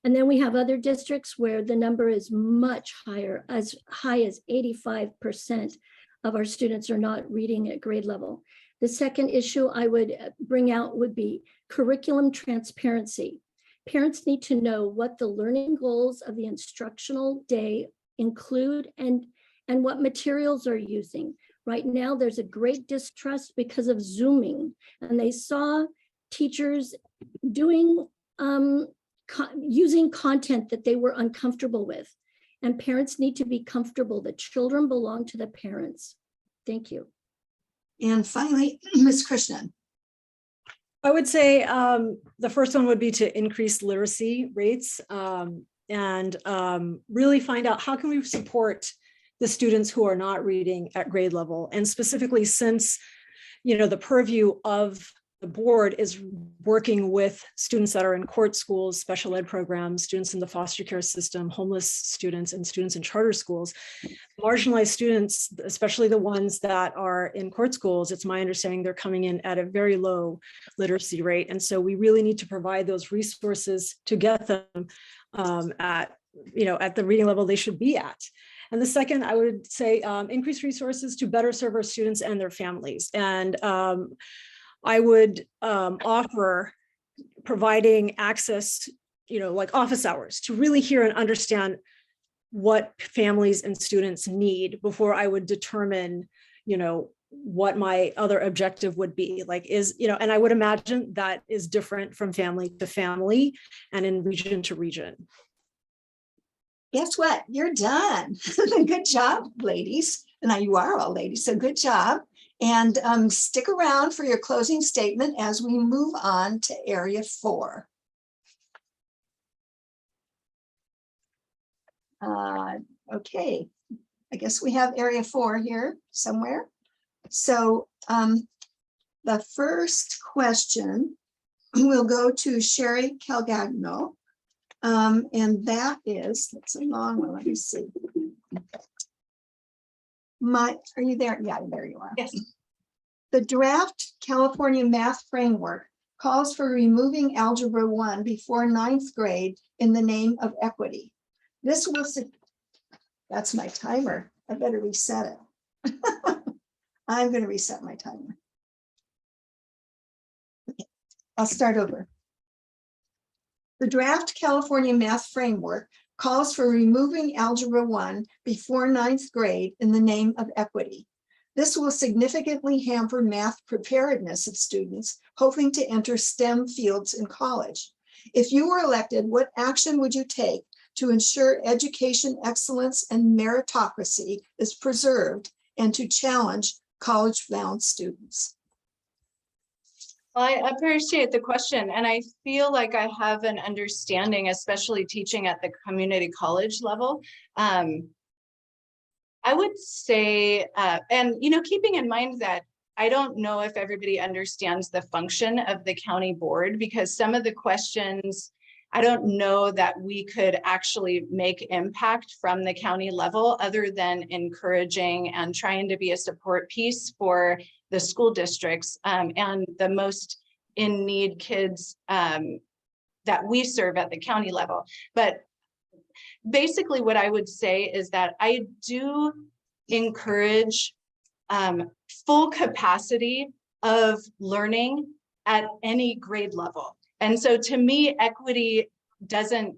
Speaker 10: And then we have other districts where the number is much higher, as high as 85% of our students are not reading at grade level. The second issue I would bring out would be curriculum transparency. Parents need to know what the learning goals of the instructional day include and what materials are using. Right now, there's a great distrust because of Zooming, and they saw teachers doing using content that they were uncomfortable with, and parents need to be comfortable. The children belong to the parents. Thank you.
Speaker 3: And finally, Ms. Krishnan.
Speaker 8: I would say the first one would be to increase literacy rates and really find out how can we support the students who are not reading at grade level. And specifically, since the purview of the board is working with students that are in court schools, special ed programs, students in the foster care system, homeless students, and students in charter schools. Marginalized students, especially the ones that are in court schools, it's my understanding they're coming in at a very low literacy rate. And so we really need to provide those resources to get them at the reading level they should be at. And the second, I would say increase resources to better serve our students and their families. And I would offer providing access, like office hours, to really hear and understand what families and students need before I would determine, what my other objective would be. And I would imagine that is different from family to family and in region to region.
Speaker 3: Guess what? You're done. Good job, ladies. Now you are all ladies, so good job. And stick around for your closing statement as we move on to Area 4. Okay, I guess we have Area 4 here somewhere. So the first question will go to Sherry Calgagno. And that is, that's a long one, let me see. Are you there? Yeah, there you are.
Speaker 7: Yes.
Speaker 3: The draft California math framework calls for removing Algebra 1 before 9th grade in the name of equity. This will, that's my timer. I better reset it. I'm going to reset my timer. Okay, I'll start over. The draft California Math Framework calls for removing Algebra 1 before 9th grade in the name of equity. This will significantly hamper math preparedness of students hoping to enter STEM fields in college. If you were elected, what action would you take to ensure education excellence and meritocracy is preserved and to challenge college-bound students?
Speaker 11: Well, I appreciate the question, and I feel like I have an understanding, especially teaching at the community college level. I would say, and keeping in mind that I don't know if everybody understands the function of the county board, because some of the questions, I don't know that we could actually make impact from the county level other than encouraging and trying to be a support piece for the school districts and the most in need kids that we serve at the county level. But basically what I would say is that I do encourage full capacity of learning at any grade level. And so to me, equity doesn't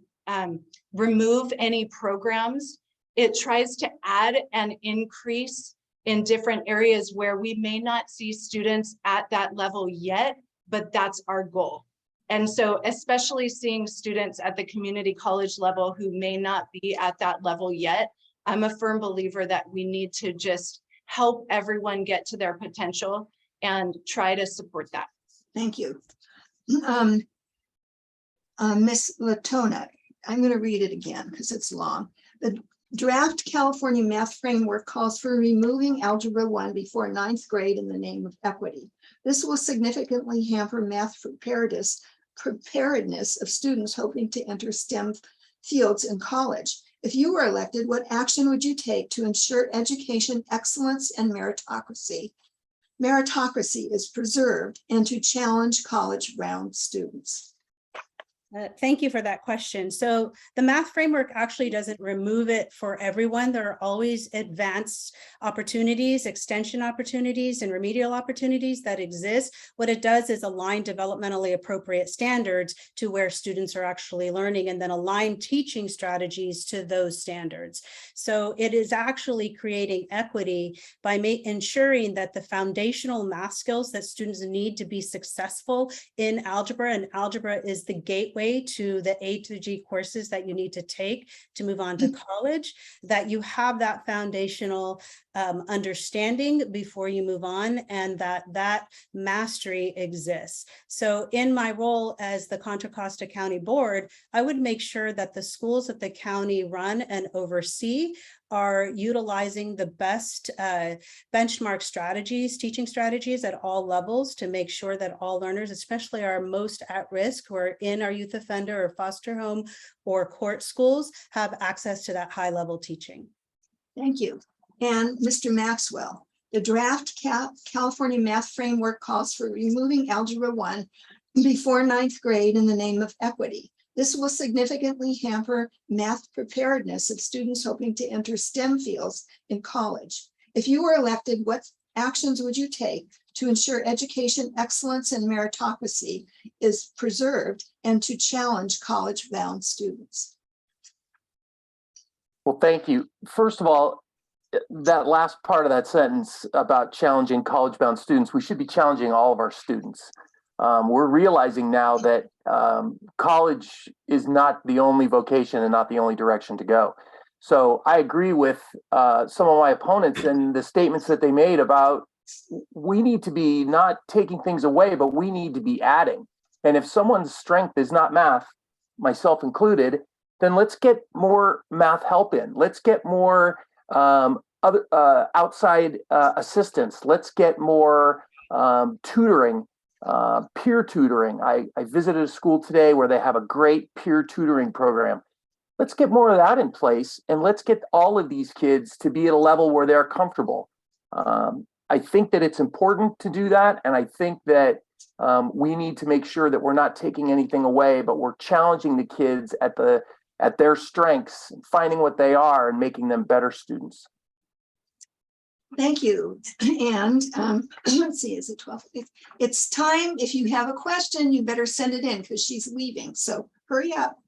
Speaker 11: remove any programs. It tries to add and increase in different areas where we may not see students at that level yet, but that's our goal. And so especially seeing students at the community college level who may not be at that level yet, I'm a firm believer that we need to just help everyone get to their potential and try to support that.
Speaker 3: Thank you. Ms. Latona, I'm going to read it again because it's long. The draft California Math Framework calls for removing Algebra 1 before 9th grade in the name of equity. This will significantly hamper math preparedness of students hoping to enter STEM fields in college. If you were elected, what action would you take to ensure education excellence and meritocracy is preserved and to challenge college-bound students?
Speaker 5: Thank you for that question. So the math framework actually doesn't remove it for everyone. There are always advanced opportunities, extension opportunities, and remedial opportunities that exist. What it does is align developmentally appropriate standards to where students are actually learning and then align teaching strategies to those standards. So it is actually creating equity by ensuring that the foundational math skills that students need to be successful in algebra, and algebra is the gateway to the A to G courses that you need to take to move on to college, that you have that foundational understanding before you move on, and that mastery exists. So in my role as the Contra Costa County Board, I would make sure that the schools that the county run and oversee are utilizing the best benchmark strategies, teaching strategies at all levels to make sure that all learners, especially our most at risk who are in our youth offender or foster home or court schools, have access to that high level teaching.
Speaker 3: Thank you. And Mr. Maxwell, the draft California Math Framework calls for removing Algebra 1 before 9th grade in the name of equity. This will significantly hamper math preparedness of students hoping to enter STEM fields in college. If you were elected, what actions would you take to ensure education excellence and meritocracy is preserved and to challenge college-bound students?
Speaker 6: Well, thank you. First of all, that last part of that sentence about challenging college-bound students, we should be challenging all of our students. We're realizing now that college is not the only vocation and not the only direction to go. So I agree with some of my opponents and the statements that they made about we need to be not taking things away, but we need to be adding. And if someone's strength is not math, myself included, then let's get more math help in. Let's get more other outside assistance. Let's get more tutoring. Peer tutoring. I visited a school today where they have a great peer tutoring program. Let's get more of that in place, and let's get all of these kids to be at a level where they're comfortable. I think that it's important to do that, and I think that we need to make sure that we're not taking anything away, but we're challenging the kids at their strengths, finding what they are, and making them better students.
Speaker 3: Thank you. And let's see, is it 12? It's time. If you have a question, you better send it in because she's leaving. So hurry up.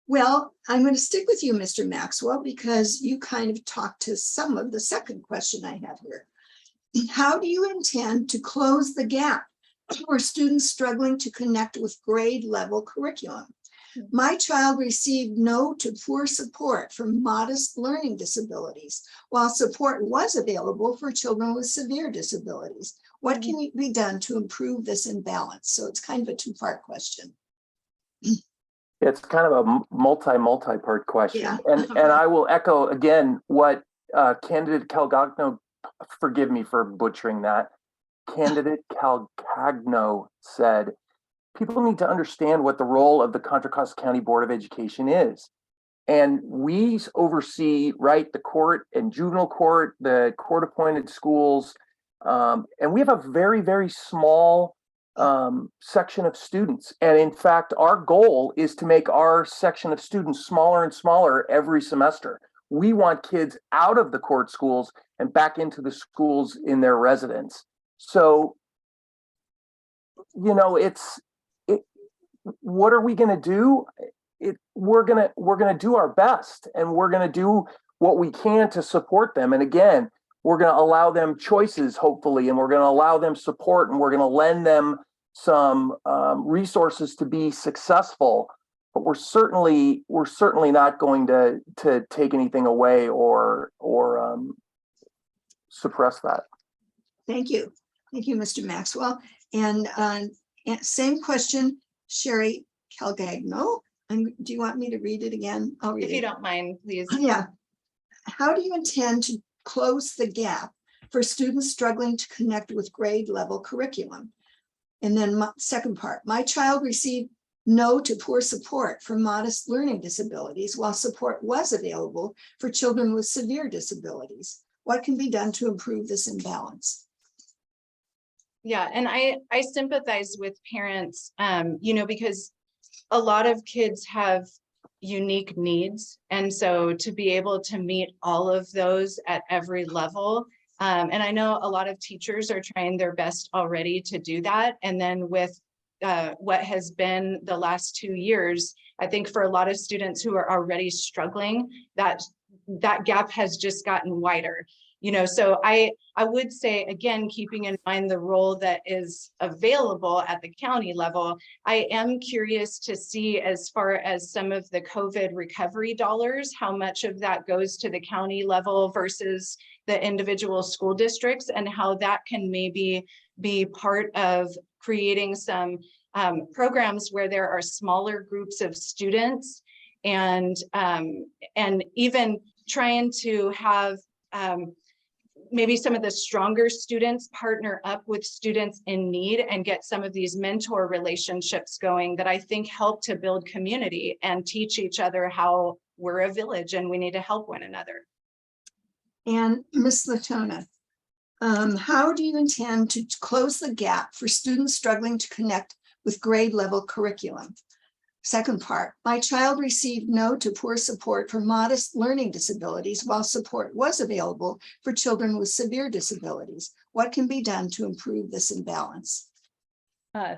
Speaker 3: Well, I'm going to stick with you, Mr. Maxwell, because you kind of talked to some of the second question I have here. How do you intend to close the gap for students struggling to connect with grade level curriculum? My child received no to poor support for modest learning disabilities, while support was available for children with severe disabilities. What can be done to improve this imbalance? So it's kind of a two-part question.
Speaker 6: It's kind of a multi-part question.
Speaker 3: Yeah.
Speaker 6: And I will echo again what candidate Calcagno, forgive me for butchering that, candidate Calcagno said, people need to understand what the role of the Contra Costa County Board of Education is. And we oversee, right, the court and juvenile court, the court-appointed schools, and we have a very, very small section of students. And in fact, our goal is to make our section of students smaller and smaller every semester. We want kids out of the court schools and back into the schools in their residence. So, you know, what are we going to do? We're gonna do our best, and we're gonna do what we can to support them. And again, we're gonna allow them choices, hopefully, and we're gonna allow them support, and we're gonna lend them some resources to be successful. But we're certainly not going to take anything away or suppress that.
Speaker 3: Thank you, Mr. Maxwell. And same question, Sherry Calcagno. Do you want me to read it again? I'll read it.
Speaker 11: If you don't mind, please.
Speaker 3: Yeah. How do you intend to close the gap for students struggling to connect with grade level curriculum? And then second part, my child received no to poor support for modest learning disabilities, while support was available for children with severe disabilities. What can be done to improve this imbalance?
Speaker 11: Yeah, and I sympathize with parents, you know, because a lot of kids have unique needs. And so to be able to meet all of those at every level, and I know a lot of teachers are trying their best already to do that. And then with what has been the last 2 years, I think for a lot of students who are already struggling, that gap has just gotten wider. You know, so I would say, again, keeping in mind the role that is available at the county level, I am curious to see, as far as some of the COVID recovery dollars, how much of that goes to the county level versus the individual school districts, and how that can maybe be part of creating some programs where there are smaller groups of students, and even trying to have maybe some of the stronger students partner up with students in need and get some of these mentor relationships going that I think help to build community and teach each other how we're a village and we need to help one another.
Speaker 3: And Ms. Latona, how do you intend to close the gap for students struggling to connect with grade level curriculum? Second part, my child received no to poor support for modest learning disabilities, while support was available for children with severe disabilities. What can be done to improve this imbalance?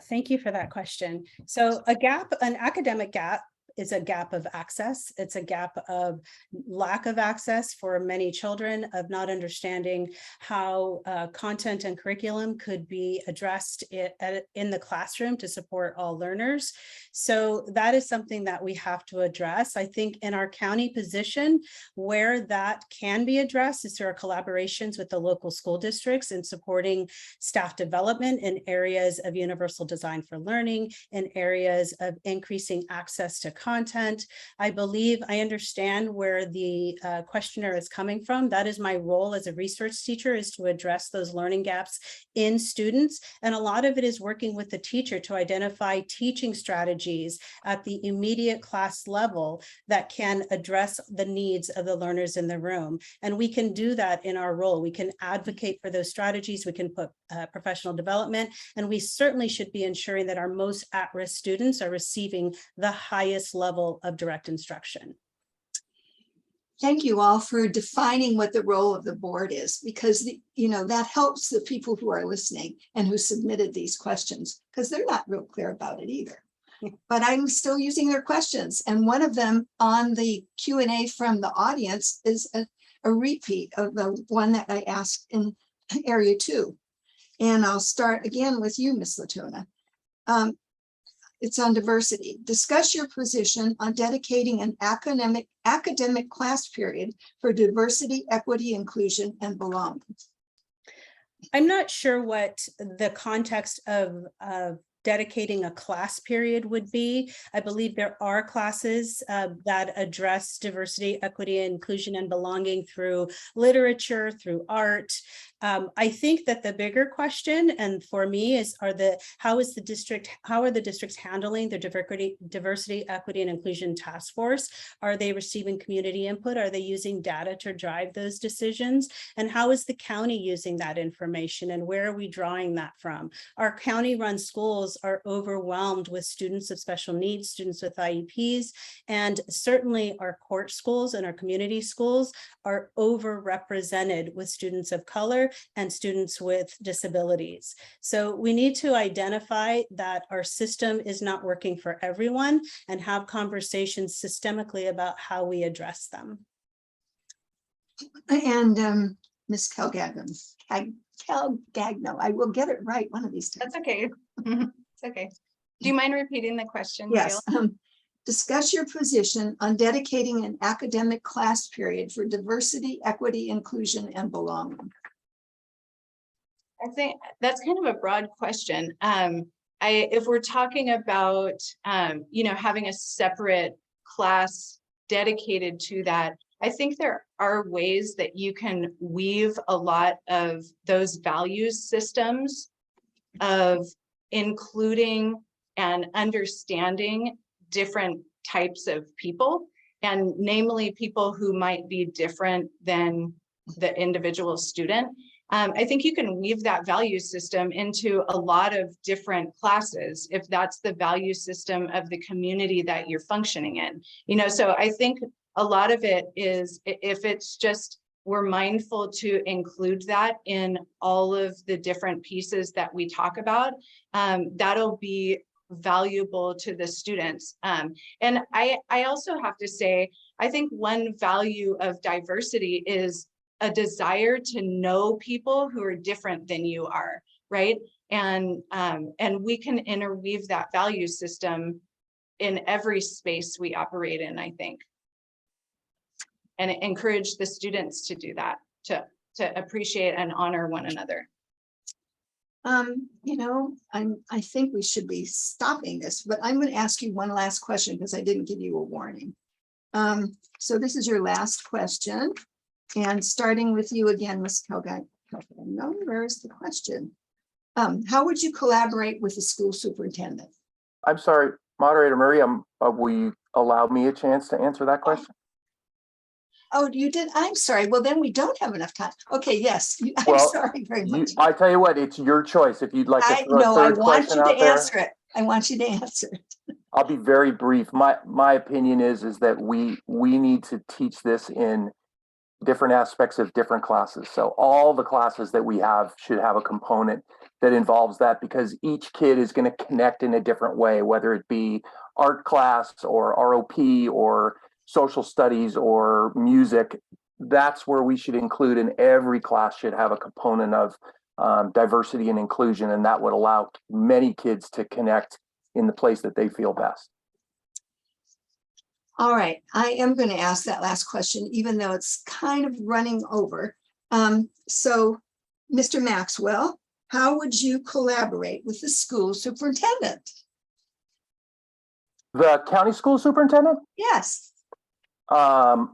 Speaker 5: Thank you for that question. So an academic gap is a gap of access. It's a gap of lack of access for many children, of not understanding how content and curriculum could be addressed in the classroom to support all learners. So that is something that we have to address. I think in our county position, where that can be addressed is through our collaborations with the local school districts in supporting staff development in areas of universal design for learning, in areas of increasing access to content. I believe I understand where the questioner is coming from. That is my role as a research teacher, is to address those learning gaps in students. And a lot of it is working with the teacher to identify teaching strategies at the immediate class level that can address the needs of the learners in the room. And we can do that in our role. We can advocate for those strategies. We can put professional development, and we certainly should be ensuring that our most at-risk students are receiving the highest level of direct instruction.
Speaker 3: thank you all for defining what the role of the board is, because that helps the people who are listening and who submitted these questions, because they're not real clear about it either. But I'm still using their questions. And one of them on the Q&A from the audience is a repeat of the one that I asked in area 2. And I'll start again with you, Ms. Latona. It's on diversity. Discuss your position on dedicating an academic class period for diversity, equity, inclusion, and belonging.
Speaker 5: I'm not sure what the context of dedicating a class period would be. I believe there are classes that address diversity, equity, inclusion, and belonging through literature, through art. I think that the bigger question, and for me, is how are the districts handling their diversity, equity, and inclusion task force? Are they receiving community input? Are they using data to drive those decisions? And how is the county using that information? And where are we drawing that from? Our county-run schools are overwhelmed with students of special needs, students with IEPs, and certainly our court schools and our community schools are overrepresented with students of color and students with disabilities. So we need to identify that our system is not working for everyone and have conversations systemically about how we address them.
Speaker 3: And Ms. Calgagno, I will get it right one of these times.
Speaker 11: That's okay. It's okay. Do you mind repeating the question?
Speaker 3: Yes.
Speaker 11: Gail?
Speaker 3: Discuss your position on dedicating an academic class period for diversity, equity, inclusion, and belonging.
Speaker 11: I think that's kind of a broad question. If we're talking about, having a separate class dedicated to that, I think there are ways that you can weave a lot of those values systems of including and understanding different types of people, and namely people who might be different than the individual student. I think you can weave that value system into a lot of different classes if that's the value system of the community that you're functioning in. So I think a lot of it is, if it's just, we're mindful to include that in all of the different pieces that we talk about, that'll be valuable to the students. And I also have to say, I think one value of diversity is a desire to know people who are different than you are, right? And we can interweave that value system in every space we operate in, I think. And encourage the students to do that, to appreciate and honor one another.
Speaker 3: I think we should be stopping this, but I'm going to ask you one last question because I didn't give you a warning. So this is your last question, and starting with you again, Ms. Calgagno. No, where's the question? How would you collaborate with the school superintendent?
Speaker 6: I'm sorry, Moderator Murray, will you allow me a chance to answer that question?
Speaker 3: Oh, you did? I'm sorry. Well, then we don't have enough time. Okay, yes. I'm
Speaker 6: Well,
Speaker 3: sorry very much.
Speaker 6: I tell you what, it's your choice. If you'd like to throw
Speaker 3: No,
Speaker 6: a
Speaker 3: I
Speaker 6: third
Speaker 3: want
Speaker 6: question
Speaker 3: you to
Speaker 6: out there,
Speaker 3: answer it. I want you to answer it.
Speaker 6: I'll be very brief. My opinion is that we need to teach this in different aspects of different classes. So all the classes that we have should have a component that involves that, because each kid is going to connect in a different way, whether it be art class or ROP or social studies or music. That's where we should include, and every class should have a component of diversity and inclusion, and that would allow many kids to connect in the place that they feel best.
Speaker 3: All right, I am going to ask that last question, even though it's kind of running over. So, Mr. Maxwell, how would you collaborate with the school superintendent?
Speaker 6: The county school superintendent?
Speaker 3: Yes.
Speaker 6: I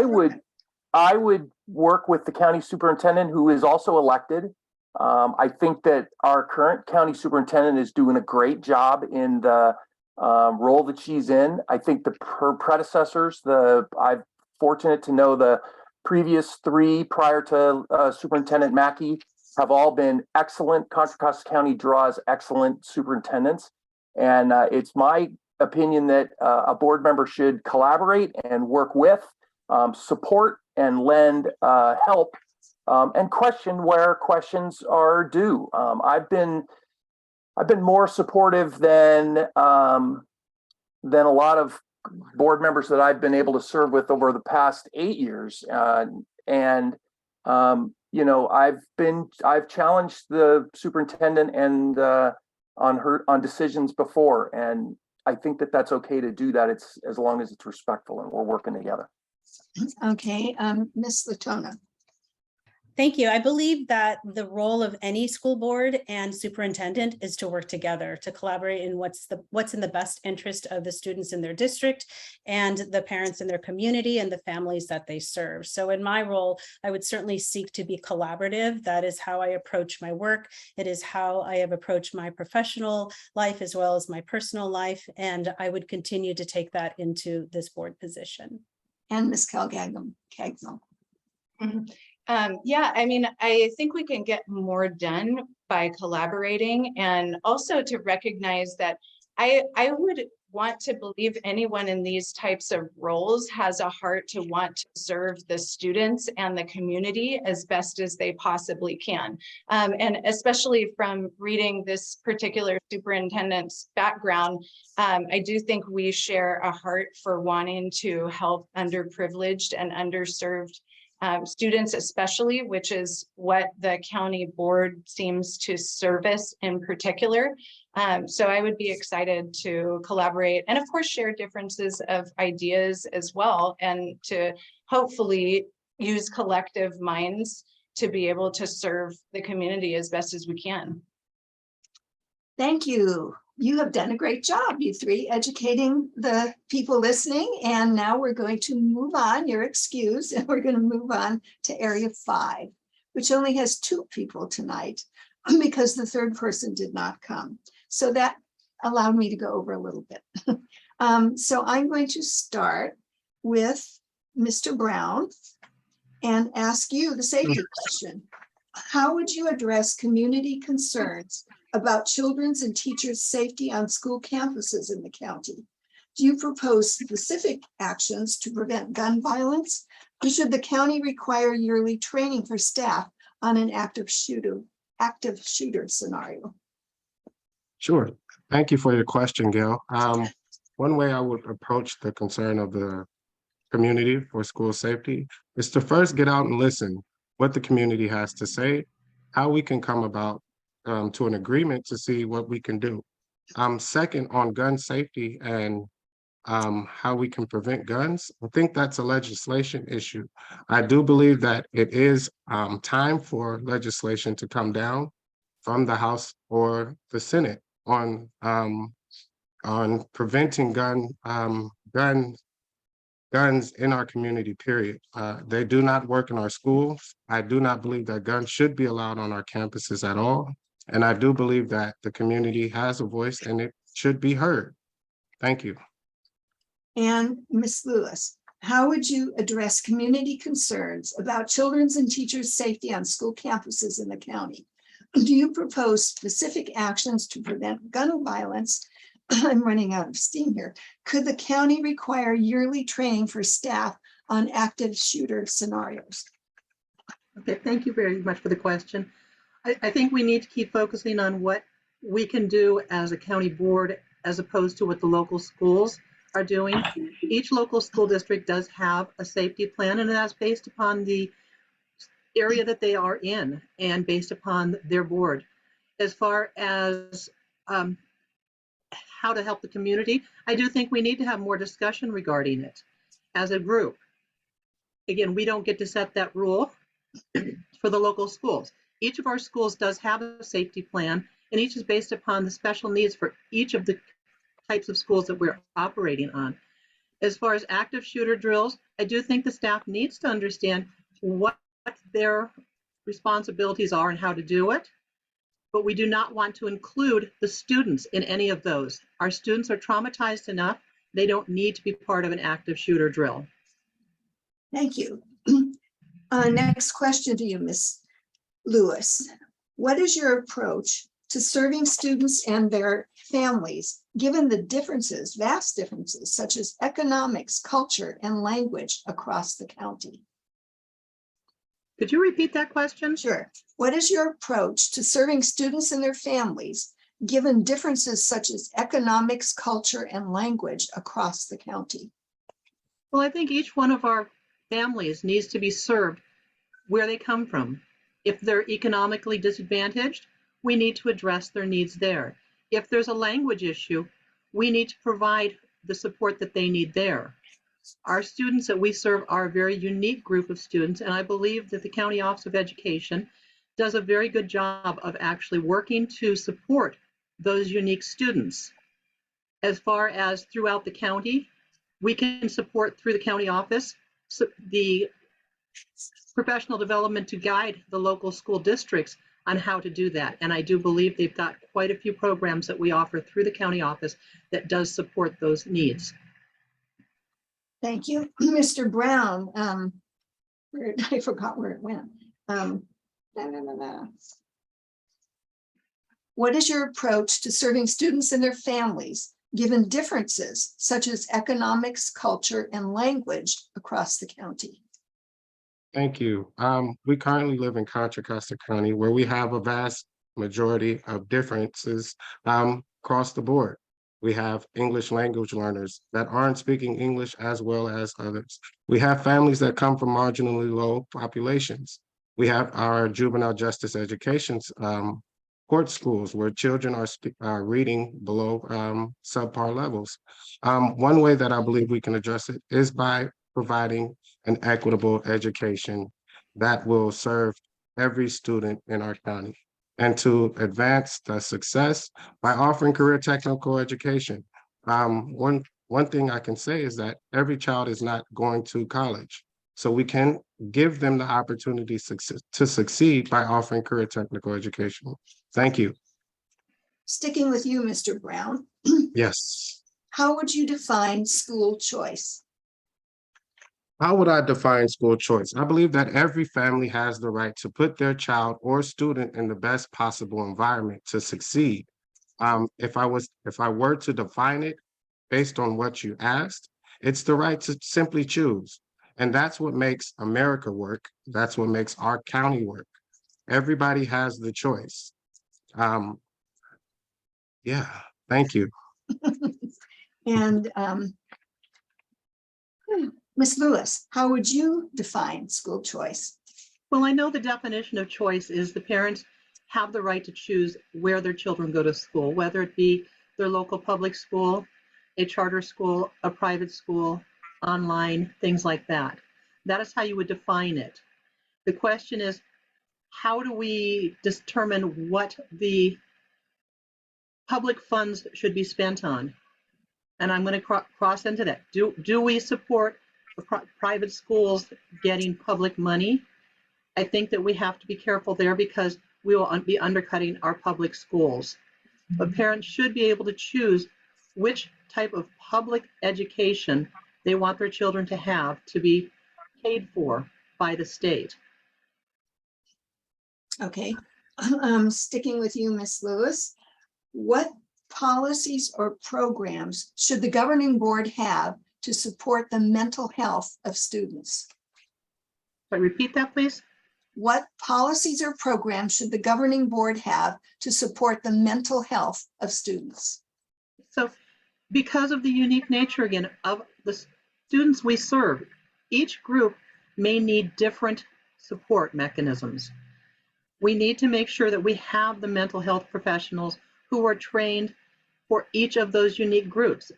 Speaker 6: would work with the county superintendent, who is also elected. I think that our current county superintendent is doing a great job in the role that she's in. I think her predecessors, I'm fortunate to know the previous 3 prior to Superintendent Mackey have all been excellent. Contra Costa County draws excellent superintendents. And it's my opinion that a board member should collaborate and work with support and lend help and question where questions are due. I've been more supportive than a lot of board members that I've been able to serve with over the past 8 years. You know, I've challenged the superintendent and on decisions before, and I think that that's okay to do that. It's as long as it's respectful and we're working together.
Speaker 3: Okay, Ms. Latona.
Speaker 5: Thank you. I believe that the role of any school board and superintendent is to work together, to collaborate in what's in the best interest of the students in their district and the parents in their community and the families that they serve. So in my role, I would certainly seek to be collaborative. That is how I approach my work. It is how I have approached my professional life as well as my personal life. And I would continue to take that into this board position.
Speaker 3: And Ms. Calgagnum.
Speaker 11: Yeah, I mean, I think we can get more done by collaborating, and also to recognize that I would want to believe anyone in these types of roles has a heart to want to serve the students and the community as best as they possibly can. And especially from reading this particular superintendent's background, I do think we share a heart for wanting to help underprivileged and underserved students especially, which is what the county board seems to service in particular. So I would be excited to collaborate and of course share differences of ideas as well, and to hopefully use collective minds to be able to serve the community as best as we can.
Speaker 3: Thank you. You have done a great job, you three, educating the people listening. And now we're going to move on, you're excused, and we're going to move on to Area 5, which only has 2 people tonight because the third person did not come. So that allowed me to go over a little bit. So I'm going to start with Mr. Brown and ask you the safety question. How would you address community concerns about children's and teachers' safety on school campuses in the county? Do you propose specific actions to prevent gun violence? Or should the county require yearly training for staff on an active shooter scenario?
Speaker 4: Sure. Thank you for your question, Gail. One way I would approach the concern of the community for school safety is to first get out and listen what the community has to say, how we can come about to an agreement to see what we can do. Second, on gun safety and how we can prevent guns, I think that's a legislation issue. I do believe that it is time for legislation to come down from the House or the Senate on preventing guns in our community, period. They do not work in our schools. I do not believe that guns should be allowed on our campuses at all. And I do believe that the community has a voice and it should be heard. Thank you.
Speaker 3: And Ms. Lewis, how would you address community concerns about children's and teachers' safety on school campuses in the county? Do you propose specific actions to prevent gun violence? I'm running out of steam here. Could the county require yearly training for staff on active shooter scenarios?
Speaker 7: Okay, thank you very much for the question. I think we need to keep focusing on what we can do as a county board as opposed to what the local schools are doing. Each local school district does have a safety plan, and that's based upon the area that they are in and based upon their board. As far as how to help the community, I do think we need to have more discussion regarding it as a group. Again, we don't get to set that rule for the local schools. Each of our schools does have a safety plan, and each is based upon the special needs for each of the types of schools that we're operating on. As far as active shooter drills, I do think the staff needs to understand what their responsibilities are and how to do it, but we do not want to include the students in any of those. Our students are traumatized enough. They don't need to be part of an active shooter drill.
Speaker 3: Thank you. Next question to you, Ms. Lewis. What is your approach to serving students and their families given the differences, vast differences, such as economics, culture, and language across the county?
Speaker 7: Could you repeat that question?
Speaker 3: Sure. What is your approach to serving students and their families, given differences such as economics, culture, and language across the county?
Speaker 7: Well, I think each one of our families needs to be served where they come from. If they're economically disadvantaged, we need to address their needs there. If there's a language issue, we need to provide the support that they need there. Our students that we serve are a very unique group of students, and I believe that the County Office of Education does a very good job of actually working to support those unique students. As far as throughout the county, we can support through the county office the professional development to guide the local school districts on how to do that. And I do believe they've got quite a few programs that we offer through the county office that does support those needs.
Speaker 3: Thank you. Mr. Brown, I forgot where it went. What is your approach to serving students and their families, given differences such as economics, culture, and language across the county?
Speaker 4: Thank you. We currently live in Contra Costa County, where we have a vast majority of differences across the board. We have English language learners that aren't speaking English as well as others. We have families that come from marginally low populations. We have our juvenile justice education court schools where children are reading below subpar levels. One way that I believe we can address it is by providing an equitable education that will serve every student in our county, and to advance the success by offering career technical education. One thing I can say is that every child is not going to college, so we can give them the opportunity to succeed by offering career technical education. Thank you.
Speaker 3: Sticking with you, Mr. Brown,
Speaker 4: Yes.
Speaker 3: how would you define school choice?
Speaker 4: How would I define school choice? I believe that every family has the right to put their child or student in the best possible environment to succeed. If I were to define it based on what you asked, it's the right to simply choose. And that's what makes America work. That's what makes our county work. Everybody has the choice. Yeah, thank you.
Speaker 3: And Ms. Lewis, how would you define school choice?
Speaker 7: Well, I know the definition of choice is the parents have the right to choose where their children go to school, whether it be their local public school, a charter school, a private school, online, things like that. That is how you would define it. The question is, how do we determine what the public funds should be spent on? And I'm going to cross into that. Do we support the private schools getting public money? I think that we have to be careful there because we will be undercutting our public schools. But parents should be able to choose which type of public education they want their children to have to be paid for by the state.
Speaker 3: Okay, sticking with you, Ms. Lewis, what policies or programs should the governing board have to support the mental health of students?
Speaker 7: Repeat that, please.
Speaker 3: What policies or programs should the governing board have to support the mental health of students?
Speaker 7: So because of the unique nature, again, of the students we serve, each group may need different support mechanisms. We need to make sure that we have the mental health professionals who are trained for each of those unique groups.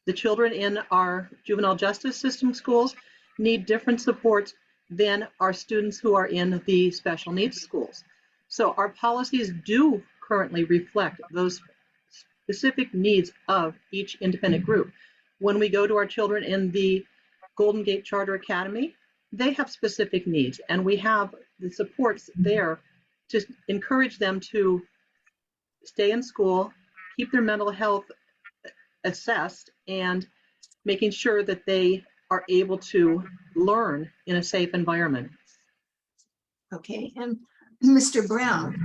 Speaker 7: The children in our juvenile justice system schools need different supports than our students who are in the special needs schools. So our policies do currently reflect those specific needs of each independent group. When we go to our children in the Golden Gate Charter Academy, they have specific needs, and we have the supports there to encourage them to stay in school, keep their mental health assessed, and making sure that they are able to learn in a safe environment.
Speaker 3: Okay, and Mr. Brown,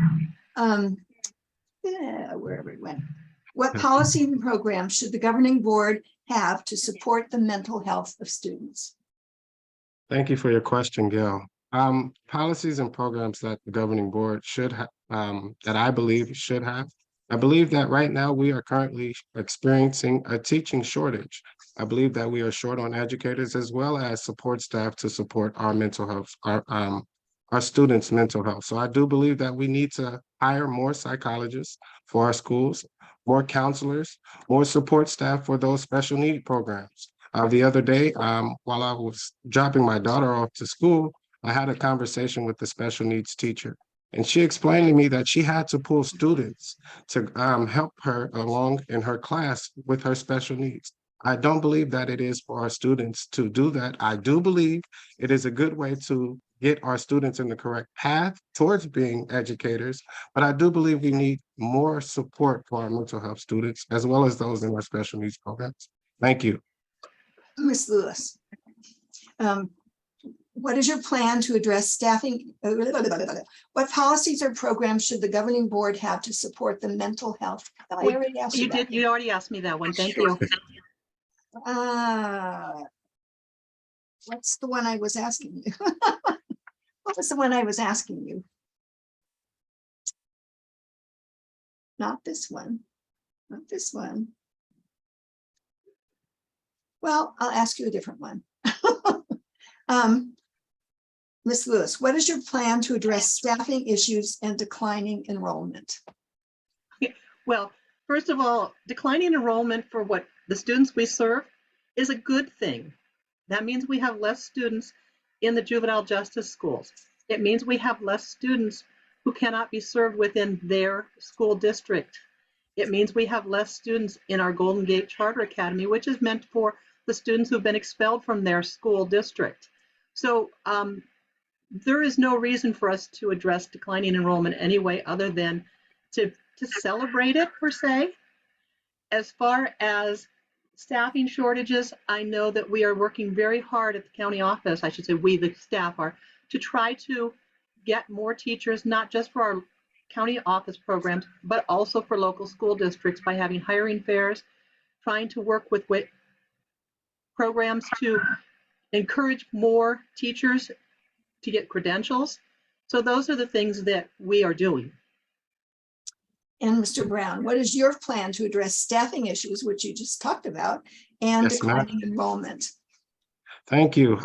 Speaker 3: wherever it went, What policy and programs should the governing board have to support the mental health of students?
Speaker 4: Thank you for your question, Gail. Policies and programs that the governing board should have, that I believe should have. I believe that right now we are currently experiencing a teaching shortage. I believe that we are short on educators as well as support staff to support our mental health, our students' mental health. So I do believe that we need to hire more psychologists for our schools, more counselors, more support staff for those special need programs. The other day, while I was dropping my daughter off to school, I had a conversation with the special needs teacher. And she explained to me that she had to pull students to help her along in her class with her special needs. I don't believe that it is for our students to do that. I do believe it is a good way to get our students in the correct path towards being educators, but I do believe we need more support for our mental health students as well as those in our special needs programs. Thank you.
Speaker 3: Ms. Lewis, what is your plan to address staffing? What policies or programs should the governing board have to support the mental health? I already asked you that.
Speaker 7: You already asked me that one. Thank you.
Speaker 3: What's the one I was asking you? What was the one I was asking you? Not this one. Not this one. Well, I'll ask you a different one. Ms. Lewis, what is your plan to address staffing issues and declining enrollment?
Speaker 7: Well, first of all, declining enrollment for what the students we serve is a good thing. That means we have less students in the juvenile justice schools. It means we have less students who cannot be served within their school district. It means we have less students in our Golden Gate Charter Academy, which is meant for the students who've been expelled from their school district. So there is no reason for us to address declining enrollment anyway, other than to celebrate it per se. As far as staffing shortages, I know that we are working very hard at the county office, I should say we, the staff are, to try to get more teachers, not just for our county office programs, but also for local school districts by having hiring fairs, trying to work with programs to encourage more teachers to get credentials. So those are the things that we are doing.
Speaker 3: And Mr. Brown, what is your plan to address staffing issues, which you just talked about, and
Speaker 4: Yes, ma'am.
Speaker 3: declining enrollment?
Speaker 4: Thank you.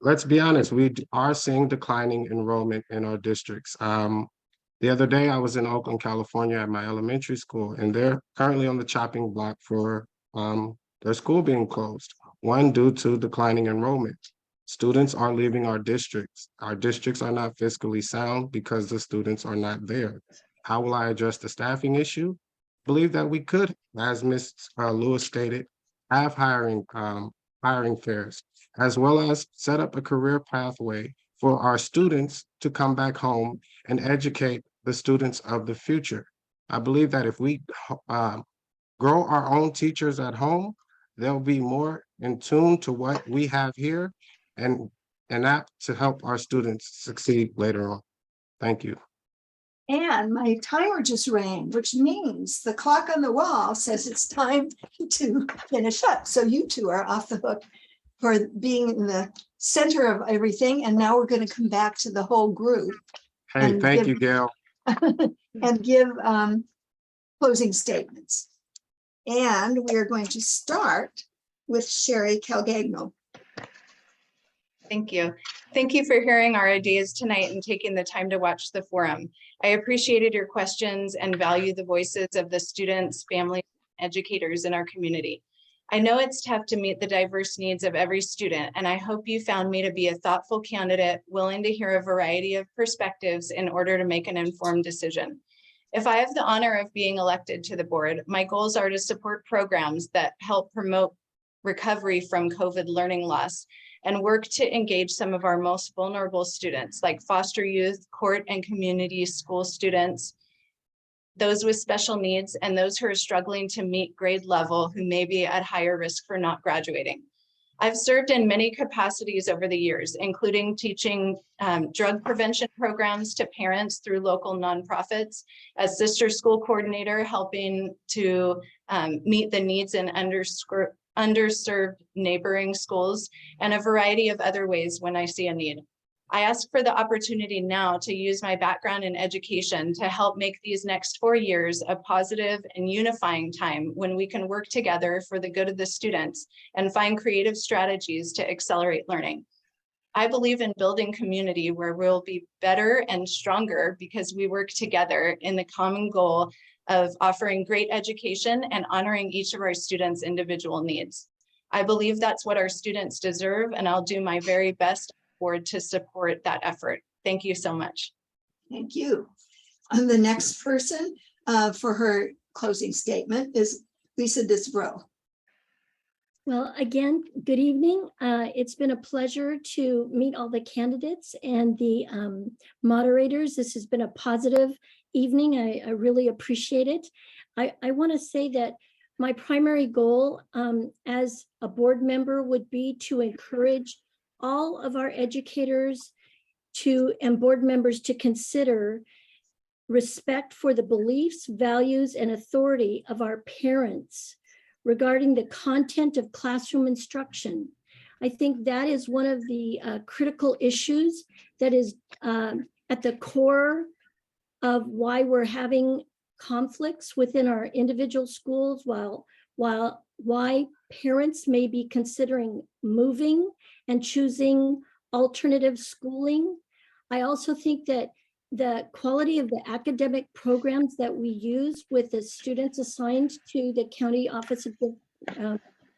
Speaker 4: Let's be honest, we are seeing declining enrollment in our districts. The other day I was in Oakland, California at my elementary school, and they're currently on the chopping block for their school being closed. One, due to declining enrollment. Students are leaving our districts. Our districts are not fiscally sound because the students are not there. How will I address the staffing issue? I believe that we could, as Ms. Lewis stated, have hiring fairs, as well as set up a career pathway for our students to come back home and educate the students of the future. I believe that if we grow our own teachers at home, they'll be more in tune to what we have here and apt to help our students succeed later on. Thank you.
Speaker 3: And my timer just rang, which means the clock on the wall says it's time to finish up. So you two are off the hook for being in the center of everything. And now we're going to come back to the whole group.
Speaker 4: Hey,
Speaker 3: And
Speaker 4: thank
Speaker 3: give-
Speaker 4: you, Gail.
Speaker 3: and give closing statements. And we are going to start with Sherry Calgagno.
Speaker 11: Thank you. Thank you for hearing our ideas tonight and taking the time to watch the forum. I appreciated your questions and value the voices of the students, families, educators in our community. I know it's tough to meet the diverse needs of every student, and I hope you found me to be a thoughtful candidate willing to hear a variety of perspectives in order to make an informed decision. If I have the honor of being elected to the board, my goals are to support programs that help promote recovery from COVID learning loss and work to engage some of our most vulnerable students, like foster youth, court and community school students, those with special needs, and those who are struggling to meet grade level who may be at higher risk for not graduating. I've served in many capacities over the years, including teaching drug prevention programs to parents through local nonprofits, as sister school coordinator, helping to meet the needs in underserved neighboring schools, and a variety of other ways when I see a need. I ask for the opportunity now to use my background in education to help make these next 4 years a positive and unifying time when we can work together for the good of the students and find creative strategies to accelerate learning. I believe in building community where we'll be better and stronger because we work together in the common goal of offering great education and honoring each of our students' individual needs. I believe that's what our students deserve, and I'll do my very best to support that effort. Thank you so much.
Speaker 3: Thank you. And the next person for her closing statement is Lisa Disbrow.
Speaker 10: Well, again, good evening. It's been a pleasure to meet all the candidates and the moderators. This has been a positive evening. I really appreciate it. I want to say that my primary goal as a board member would be to encourage all of our educators and board members to consider respect for the beliefs, values, and authority of our parents regarding the content of classroom instruction. I think that is one of the critical issues that is at the core of why we're having conflicts within our individual schools, why parents may be considering moving and choosing alternative schooling. I also think that the quality of the academic programs that we use with the students assigned to the County Office of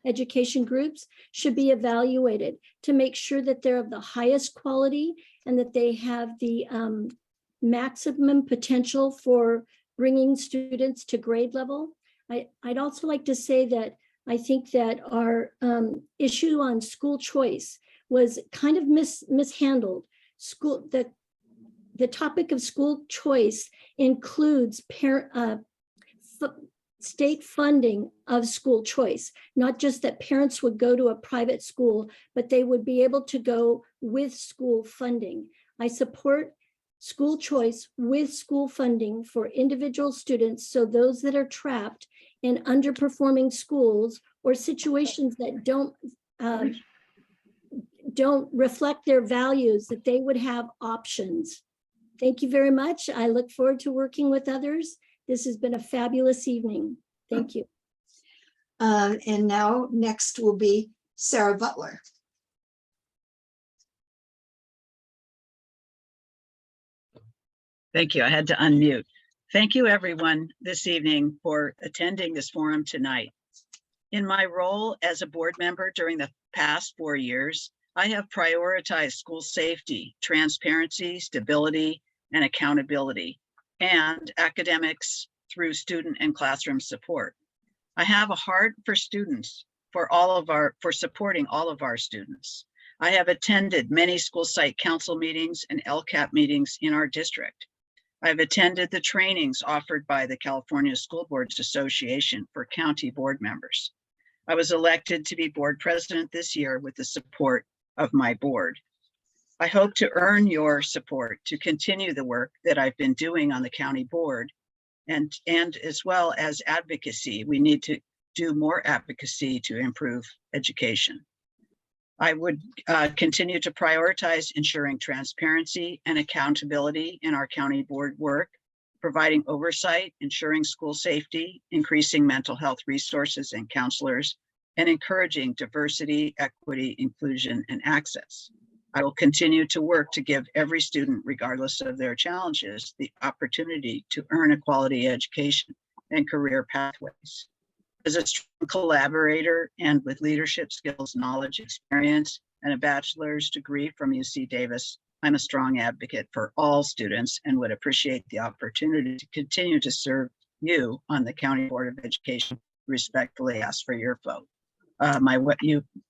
Speaker 10: Education groups should be evaluated to make sure that they're of the highest quality and that they have the maximum potential for bringing students to grade level. I'd also like to say that I think that our issue on school choice was kind of mishandled. The topic of school choice includes state funding of school choice, not just that parents would go to a private school, but they would be able to go with school funding. I support school choice with school funding for individual students, so those that are trapped in underperforming schools or situations that don't reflect their values, that they would have options. Thank you very much. I look forward to working with others. This has been a fabulous evening. Thank you.
Speaker 3: And now next will be Sarah Butler.
Speaker 9: Thank you. I had to unmute. Thank you, everyone, this evening for attending this forum tonight. In my role as a board member during the past 4 years, I have prioritized school safety, transparency, stability, and accountability, and academics through student and classroom support. I have a heart for students, for supporting all of our students. I have attended many school site council meetings and LCAP meetings in our district. I've attended the trainings offered by the California School Boards Association for county board members. I was elected to be board president this year with the support of my board. I hope to earn your support to continue the work that I've been doing on the county board, and as well as advocacy. We need to do more advocacy to improve education. I would continue to prioritize ensuring transparency and accountability in our county board work, providing oversight, ensuring school safety, increasing mental health resources and counselors, and encouraging diversity, equity, inclusion, and access. I will continue to work to give every student, regardless of their challenges, the opportunity to earn a quality education and career pathways. As a strong collaborator and with leadership skills, knowledge, experience, and a bachelor's degree from UC Davis, I'm a strong advocate for all students and would appreciate the opportunity to continue to serve you on the County Board of Education. Respectfully ask for your vote.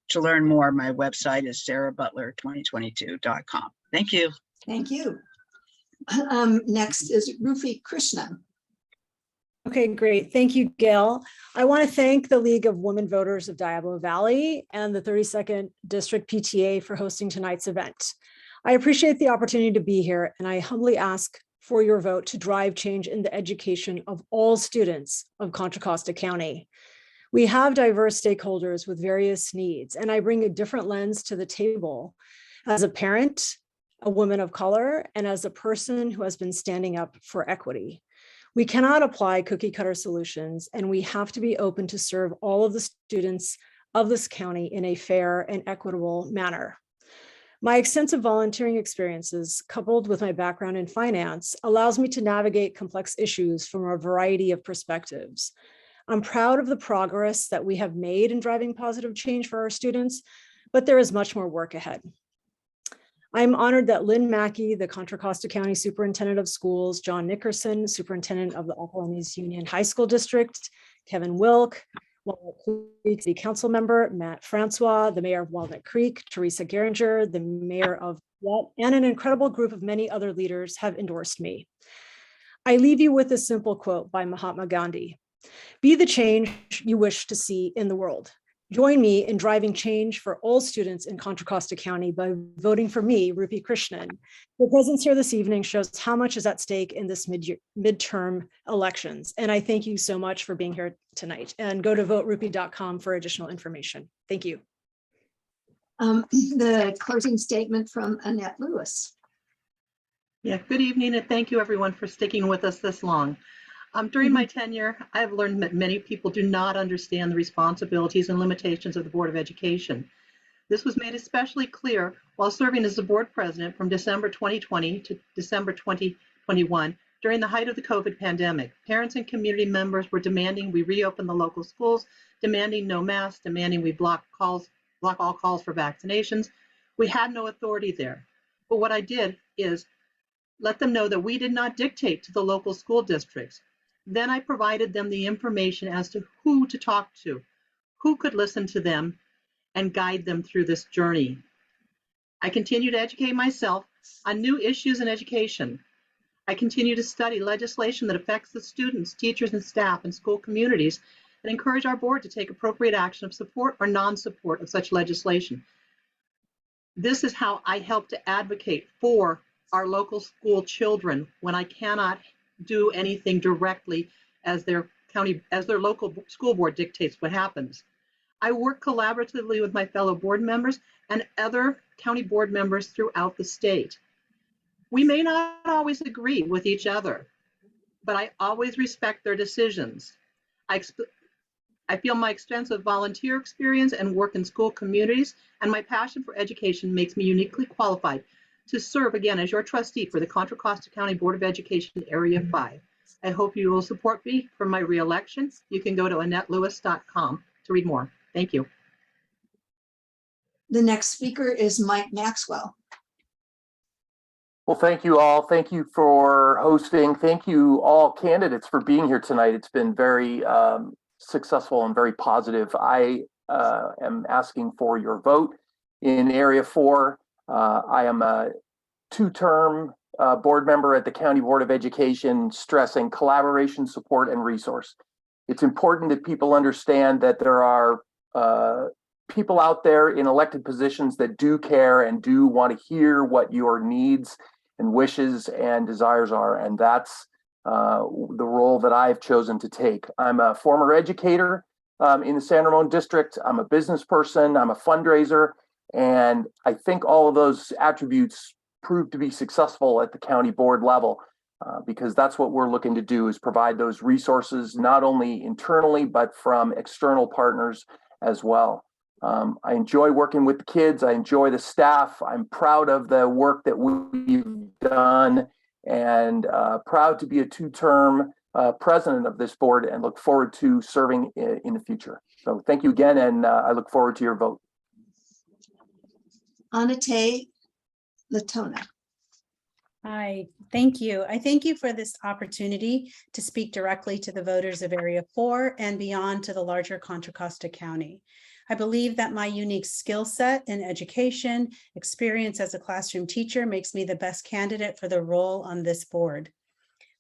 Speaker 9: To learn more, my website is sarahbutler2022.com. Thank you.
Speaker 3: Thank you. Next is Rufi Krishnan.
Speaker 8: Okay, great. Thank you, Gail. I want to thank the League of Women Voters of Diablo Valley and the 32nd District PTA for hosting tonight's event. I appreciate the opportunity to be here, and I humbly ask for your vote to drive change in the education of all students of Contra Costa County. We have diverse stakeholders with various needs, and I bring a different lens to the table as a parent, a woman of color, and as a person who has been standing up for equity. We cannot apply cookie cutter solutions, and we have to be open to serve all of the students of this county in a fair and equitable manner. My extensive volunteering experiences, coupled with my background in finance, allows me to navigate complex issues from a variety of perspectives. I'm proud of the progress that we have made in driving positive change for our students, but there is much more work ahead. I'm honored that Lynn Mackey, the Contra Costa County Superintendent of Schools, John Nickerson, Superintendent of the Ocolomos Union High School District, Kevin Wilk, Walnut Creek City Council Member, Matt Francois, the Mayor of Walnut Creek, Teresa Geringer, the Mayor of Yet, and an incredible group of many other leaders have endorsed me. I leave you with a simple quote by Mahatma Gandhi: "Be the change you wish to see in the world." Join me in driving change for all students in Contra Costa County by voting for me, Rupi Krishnan. Your presence here this evening shows how much is at stake in this midterm elections. And I thank you so much for being here tonight. And go to voterupi.com for additional information. Thank you.
Speaker 3: The closing statement from Annette Lewis.
Speaker 7: Yeah, good evening, and thank you everyone for sticking with us this long. During my tenure, I have learned that many people do not understand the responsibilities and limitations of the Board of Education. This was made especially clear while serving as the board president from December 2020 to December 2021 during the height of the COVID pandemic. Parents and community members were demanding we reopen the local schools, demanding no masks, demanding we block all calls for vaccinations. We had no authority there. But what I did is let them know that we did not dictate to the local school districts. Then I provided them the information as to who to talk to, who could listen to them and guide them through this journey. I continue to educate myself on new issues in education. I continue to study legislation that affects the students, teachers, and staff in school communities, and encourage our board to take appropriate action of support or non-support of such legislation. This is how I help to advocate for our local school children when I cannot do anything directly as their local school board dictates what happens. I work collaboratively with my fellow board members and other county board members throughout the state. We may not always agree with each other, but I always respect their decisions. I feel my extensive volunteer experience and work in school communities and my passion for education makes me uniquely qualified to serve again as your trustee for the Contra Costa County Board of Education Area 5. I hope you will support me for my re-election. You can go to AnnetteLewis.com to read more. Thank you.
Speaker 3: The next speaker is Mike Maxwell.
Speaker 6: Well, thank you all. Thank you for hosting. Thank you all candidates for being here tonight. It's been very successful and very positive. I am asking for your vote in Area 4. I am a two-term board member at the County Board of Education, stressing collaboration, support, and resource. It's important that people understand that there are people out there in elected positions that do care and do want to hear what your needs and wishes and desires are. And that's the role that I've chosen to take. I'm a former educator in the San Ramon district. I'm a business person. I'm a fundraiser. And I think all of those attributes proved to be successful at the county board level because that's what we're looking to do, is provide those resources, not only internally, but from external partners as well. I enjoy working with the kids. I enjoy the staff. I'm proud of the work that we've done and proud to be a two-term president of this board and look forward to serving in the future. So thank you again, and I look forward to your vote.
Speaker 3: Anate Latona.
Speaker 5: Hi, thank you. I thank you for this opportunity to speak directly to the voters of Area 4 and beyond to the larger Contra Costa County. I believe that my unique skill set in education, experience as a classroom teacher makes me the best candidate for the role on this board.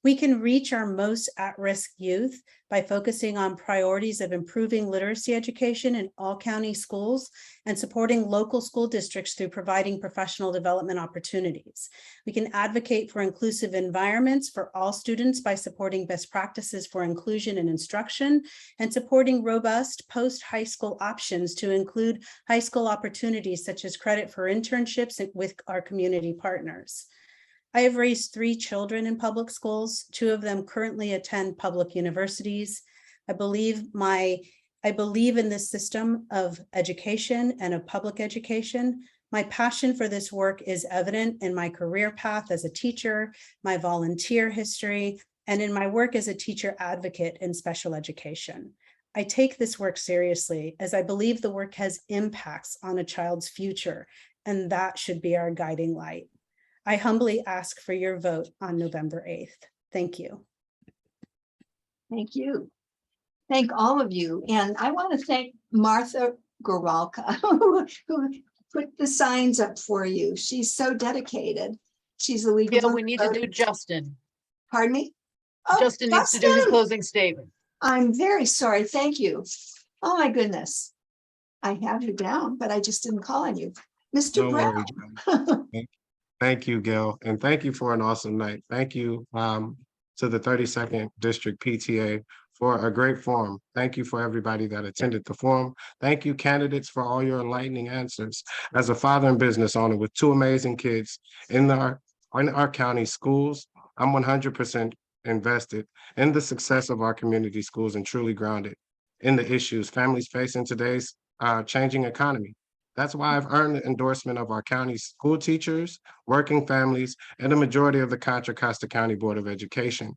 Speaker 5: We can reach our most at-risk youth by focusing on priorities of improving literacy education in all county schools and supporting local school districts through providing professional development opportunities. We can advocate for inclusive environments for all students by supporting best practices for inclusion and instruction and supporting robust post-high school options to include high school opportunities such as credit for internships with our community partners. I have raised 3 children in public schools. 2 of them currently attend public universities. I believe in this system of education and of public education. My passion for this work is evident in my career path as a teacher, my volunteer history, and in my work as a teacher advocate in special education. I take this work seriously as I believe the work has impacts on a child's future, and that should be our guiding light. I humbly ask for your vote on November 8th. Thank you.
Speaker 3: Thank you. Thank all of you. And I want to thank Martha Goralka, who put the signs up for you. She's so dedicated. She's the legal.
Speaker 2: Yeah, we need to do Justin.
Speaker 3: Pardon me? Oh,
Speaker 2: Justin needs to do his
Speaker 3: Justin!
Speaker 2: closing statement.
Speaker 3: I'm very sorry. Thank you. Oh, my goodness. I have you down, but I just didn't call on you. Mr.
Speaker 4: No
Speaker 3: Brown.
Speaker 4: worries. Thank you, Gail, and thank you for an awesome night. Thank you to the 32nd District PTA for a great forum. Thank you for everybody that attended the forum. Thank you, candidates, for all your enlightening answers. As a father and business owner with 2 amazing kids in our county schools, I'm 100% invested in the success of our community schools and truly grounded in the issues families face in today's changing economy. That's why I've earned the endorsement of our county school teachers, working families, and the majority of the Contra Costa County Board of Education.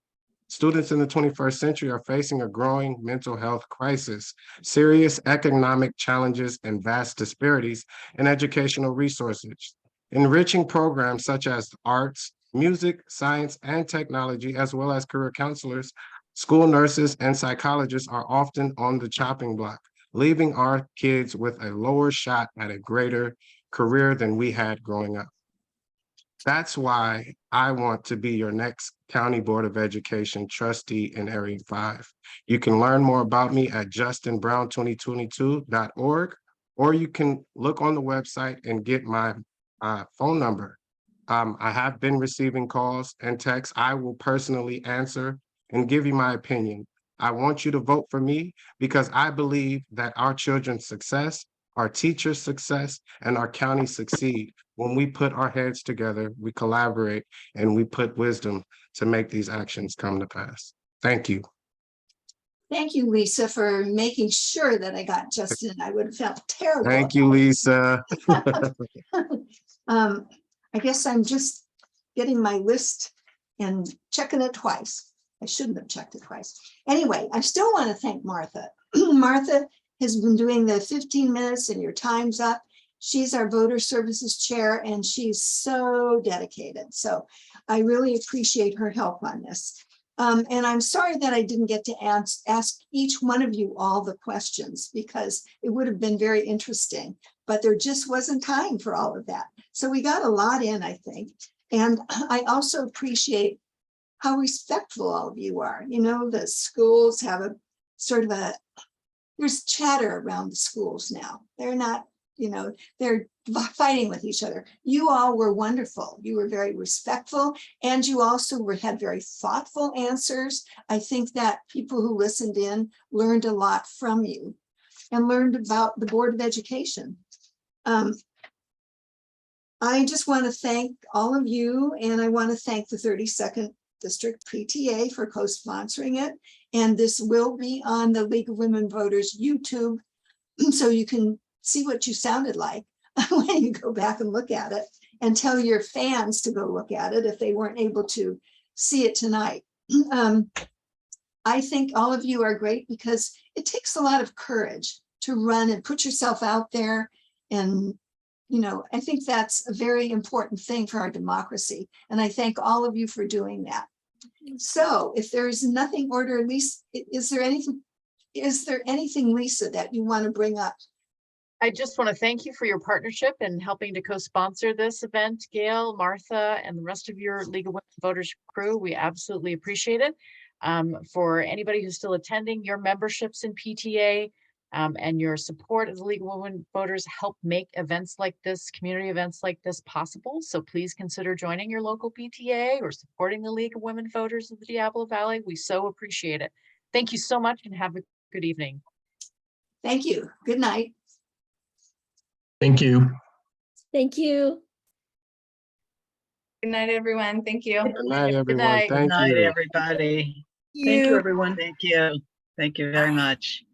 Speaker 4: Students in the 21st century are facing a growing mental health crisis, serious economic challenges, and vast disparities in educational resources. Enriching programs such as arts, music, science, and technology, as well as career counselors, school nurses, and psychologists are often on the chopping block, leaving our kids with a lower shot at a greater career than we had growing up. That's why I want to be your next County Board of Education trustee in Area 5. You can learn more about me at justinbrown2022.org, or you can look on the website and get my phone number. I have been receiving calls and texts. I will personally answer and give you my opinion. I want you to vote for me because I believe that our children's success, our teachers' success, and our county succeed when we put our heads together, we collaborate, and we put wisdom to make these actions come to pass. Thank you.
Speaker 3: Thank you, Lisa, for making sure that I got Justin. I would have felt terrible.
Speaker 4: Thank you, Lisa.
Speaker 3: I guess I'm just getting my list and checking it twice. I shouldn't have checked it twice. Anyway, I still want to thank Martha. Martha has been doing the 15 minutes and your time's up. She's our voter services chair and she's so dedicated. So I really appreciate her help on this. And I'm sorry that I didn't get to ask each one of you all the questions because it would have been very interesting, but there just wasn't time for all of that. So we got a lot in, I think. And I also appreciate how respectful all of you are. You know, the schools have a sort of there's chatter around the schools now. They're not, you know, they're fighting with each other. You all were wonderful. You were very respectful and you also had very thoughtful answers. I think that people who listened in learned a lot from you and learned about the Board of Education. I just want to thank all of you and I want to thank the 32nd District PTA for co-sponsoring it. And this will be on the League of Women Voters YouTube, so you can see what you sounded like when you go back and look at it and tell your fans to go look at it if they weren't able to see it tonight. I think all of you are great because it takes a lot of courage to run and put yourself out there. And, you know, I think that's a very important thing for our democracy. And I thank all of you for doing that. So if there's nothing order, Lisa, is there anything, Lisa, that you want to bring up
Speaker 2: I just want to thank you for your partnership and helping to co-sponsor this event, Gail, Martha, and the rest of your League of Women Voters crew. We absolutely appreciate it. For anybody who's still attending, your memberships in PTA and your support of the League of Women Voters help make events like this, community events like this possible. So please consider joining your local PTA or supporting the League of Women Voters of the Diablo Valley. We so appreciate it. Thank you so much and have a good evening.
Speaker 3: Thank you. Good night.
Speaker 12: Thank you.
Speaker 10: Thank you.
Speaker 11: Good night, everyone. Thank you.
Speaker 4: Good night, everyone.
Speaker 2: night.
Speaker 9: Good
Speaker 4: Thank
Speaker 9: night,
Speaker 4: you.
Speaker 9: everybody.
Speaker 7: Thank you, everyone.
Speaker 9: Thank you. Thank you very much.